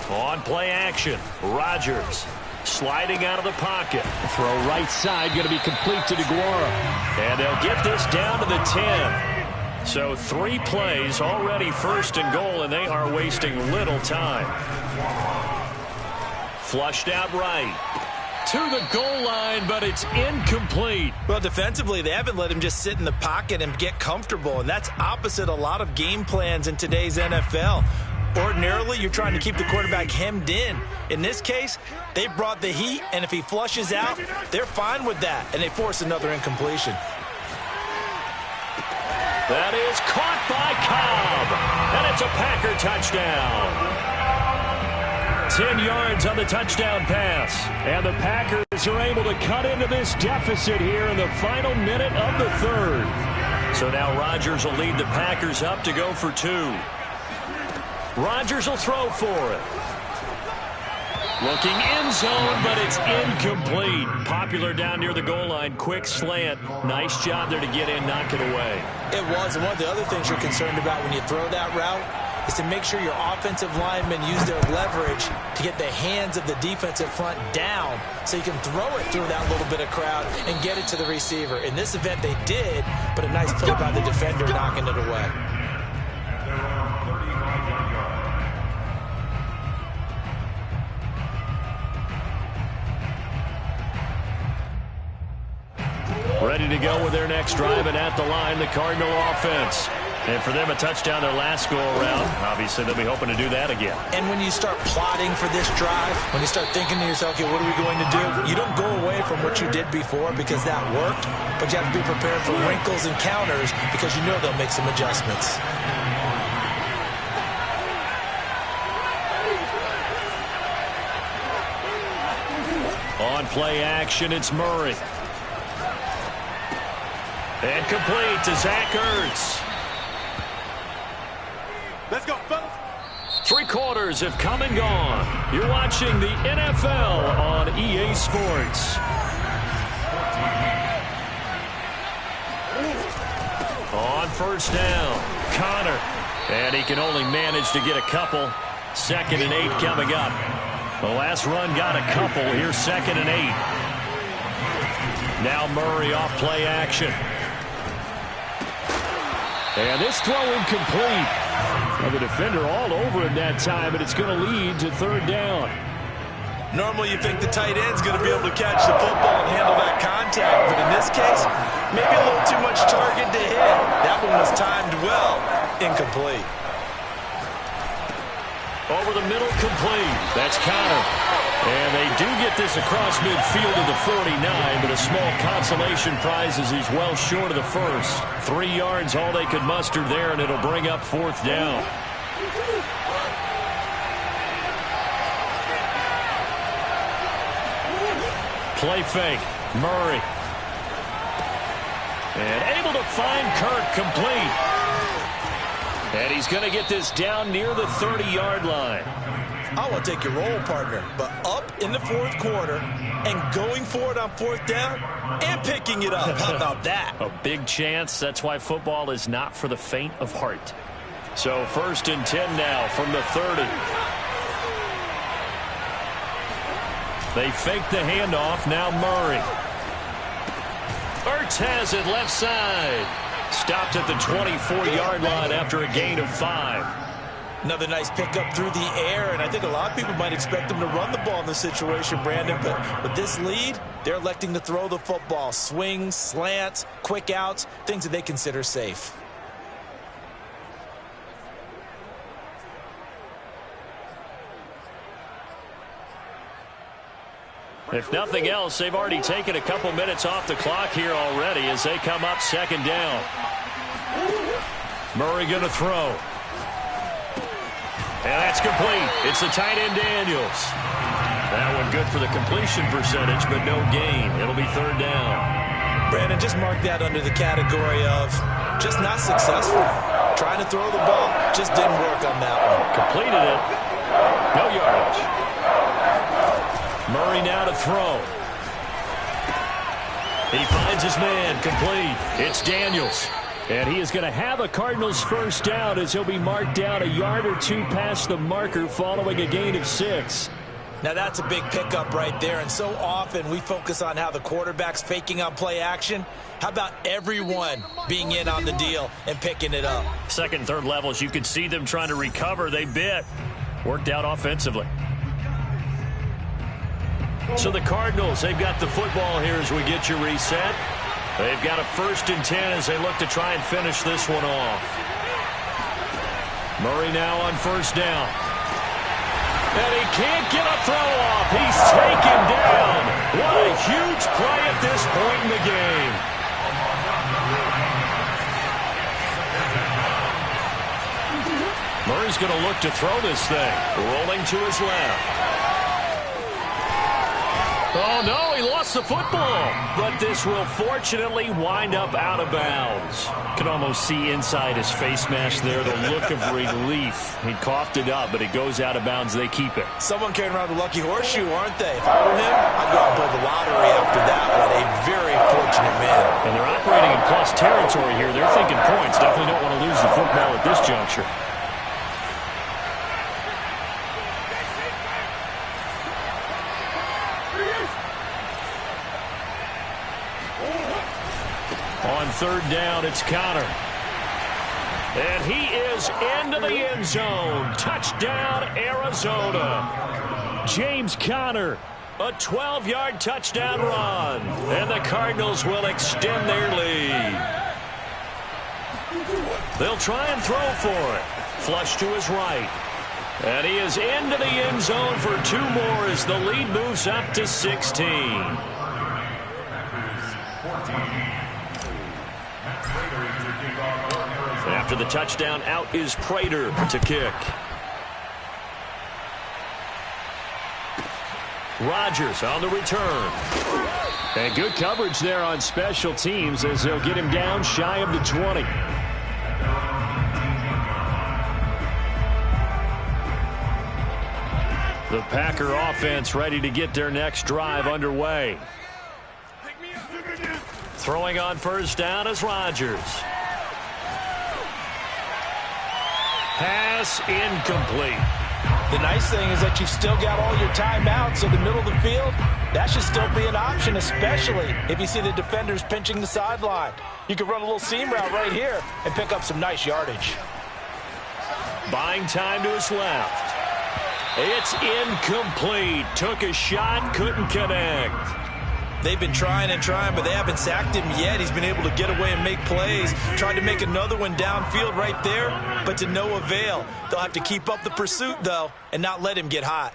4. On play action, Rodgers sliding out of the pocket. Throw right side, going to be complete to DeGuara. And they'll get this down to the 10. So 3 plays already 1st and goal, and they are wasting little time. Flushed out right. To the goal line, but it's incomplete. Well, defensively, they haven't let him just sit in the pocket and get comfortable, and that's opposite a lot of game plans in today's NFL. Ordinarily, you're trying to keep the quarterback hemmed in. In this case, they brought the heat, and if he flushes out, they're fine with that, and they force another incompletion. That is caught by Cobb, and it's a Packer touchdown. 10 yards on the touchdown pass, and the Packers are able to cut into this deficit here in the final minute of the third. So now Rodgers will lead the Packers up to go for 2. Rodgers will throw for it. Looking end zone, but it's incomplete. Popular down near the goal line. Quick slant. Nice job there to get in, knock it away. It was. And one of the other things you're concerned about when you throw that route is to make sure your offensive linemen use their leverage to get the hands of the defensive front down so you can throw it through that little bit of crowd and get it to the receiver. In this event, they did, but a nice play by the defender knocking it away. Ready to go with their next drive, and at the line, the Cardinal offense. And for them, a touchdown their last go-around. Obviously, they'll be hoping to do that again. And when you start plotting for this drive, when you start thinking to yourself, okay, what are we going to do? You don't go away from what you did before because that worked, but you have to be prepared for wrinkles and counters because you know they'll make some adjustments. On play action, it's Murray. And complete to Zach Ertz. Let's go, fellas. 3 quarters have come and gone. You're watching the NFL on EA Sports. On first down, Connor. And he can only manage to get a couple. 2nd and 8 coming up. The last run got a couple. Here's 2nd and 8. Now Murray off play action. And this throw incomplete. Well, the defender all over him that time, and it's going to lead to 3rd down. Normally you think the tight end's going to be able to catch the football and handle that contact, but in this case, maybe a little too much target to hit. That one was timed well. Incomplete. Over the middle, complete. That's Connor. And they do get this across midfield to the 49, but a small consolation prize as he's well short of the first. 3 yards, all they could muster there, and it'll bring up 4th down. Play fake. Murray. And able to find Kirk, complete. And he's going to get this down near the 30-yard line. I want to take your role, partner, but up in the 4th quarter and going for it on 4th down and picking it up. How about that? A big chance. That's why football is not for the faint of heart. So 1st and 10 now from the 30. They fake the handoff. Now Murray. Ertz has it left side. Stopped at the 24-yard line after a gain of 5. Another nice pickup through the air, and I think a lot of people might expect them to run the ball in this situation, Brandon, but with this lead, they're electing to throw the football. Swings, slants, quick outs, things that they consider safe. If nothing else, they've already taken a couple minutes off the clock here already as they come up 2nd down. Murray going to throw. And that's complete. It's the tight end Daniels. That one good for the completion percentage, but no gain. It'll be 3rd down. Brandon, just mark that under the category of just not successful. Trying to throw the ball, just didn't work on that one. Completed it. No yardage. Murray now to throw. He finds his man, complete. It's Daniels. And he is going to have a Cardinals first down as he'll be marked down a yard or two past the marker following a gain of 6. Now that's a big pickup right there, and so often we focus on how the quarterback's faking on play action. How about everyone being in on the deal and picking it up? Second and third levels, you could see them trying to recover. They bit. Worked out offensively. So the Cardinals, they've got the football here as we get you reset. They've got a 1st and 10 as they look to try and finish this one off. Murray now on 1st down. And he can't get a throw off. He's taken down. What a huge play at this point in the game. Murray's going to look to throw this thing. Rolling to his left. Oh, no, he lost the football. But this will fortunately wind up out of bounds. Can almost see inside his face mask there, the look of relief. He coughed it up, but it goes out of bounds. They keep it. Someone carrying around the lucky horseshoe, aren't they? If I were him, I'd go out and play the lottery after that one. A very fortunate man. And they're operating in plus territory here. They're thinking points. Definitely don't want to lose the football at this juncture. On 3rd down, it's Connor. And he is into the end zone. Touchdown, Arizona. James Conner, a 12-yard touchdown run. And the Cardinals will extend their lead. They'll try and throw for it. Flush to his right. And he is into the end zone for 2 more as the lead moves up to 16. After the touchdown, out is Prater to kick. Rodgers on the return. And good coverage there on special teams as they'll get him down shy of the 20. The Packer offense ready to get their next drive underway. Throwing on 1st down is Rodgers. Pass incomplete. The nice thing is that you've still got all your timeouts, so the middle of the field, that should still be an option, especially if you see the defenders pinching the sideline. You can run a little seam route right here and pick up some nice yardage. Buying time to his left. It's incomplete. Took a shot, couldn't connect. They've been trying and trying, but they haven't sacked him yet. He's been able to get away and make plays. Tried to make another one downfield right there, but to no avail. They'll have to keep up the pursuit, though, and not let him get hot.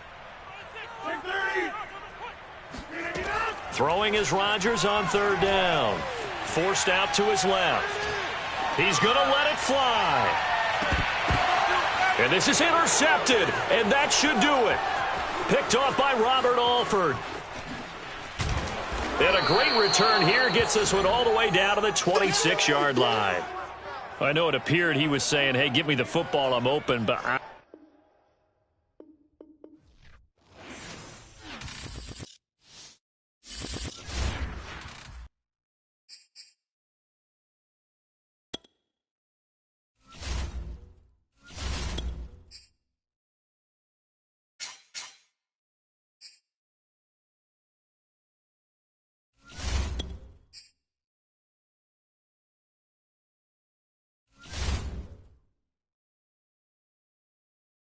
Throwing is Rodgers on 3rd down. Forced out to his left. He's going to let it fly. And this is intercepted, and that should do it. Picked off by Robert Alford. And a great return here gets this one all the way down to the 26-yard line. I know it appeared he was saying, hey, give me the football, I'm open, but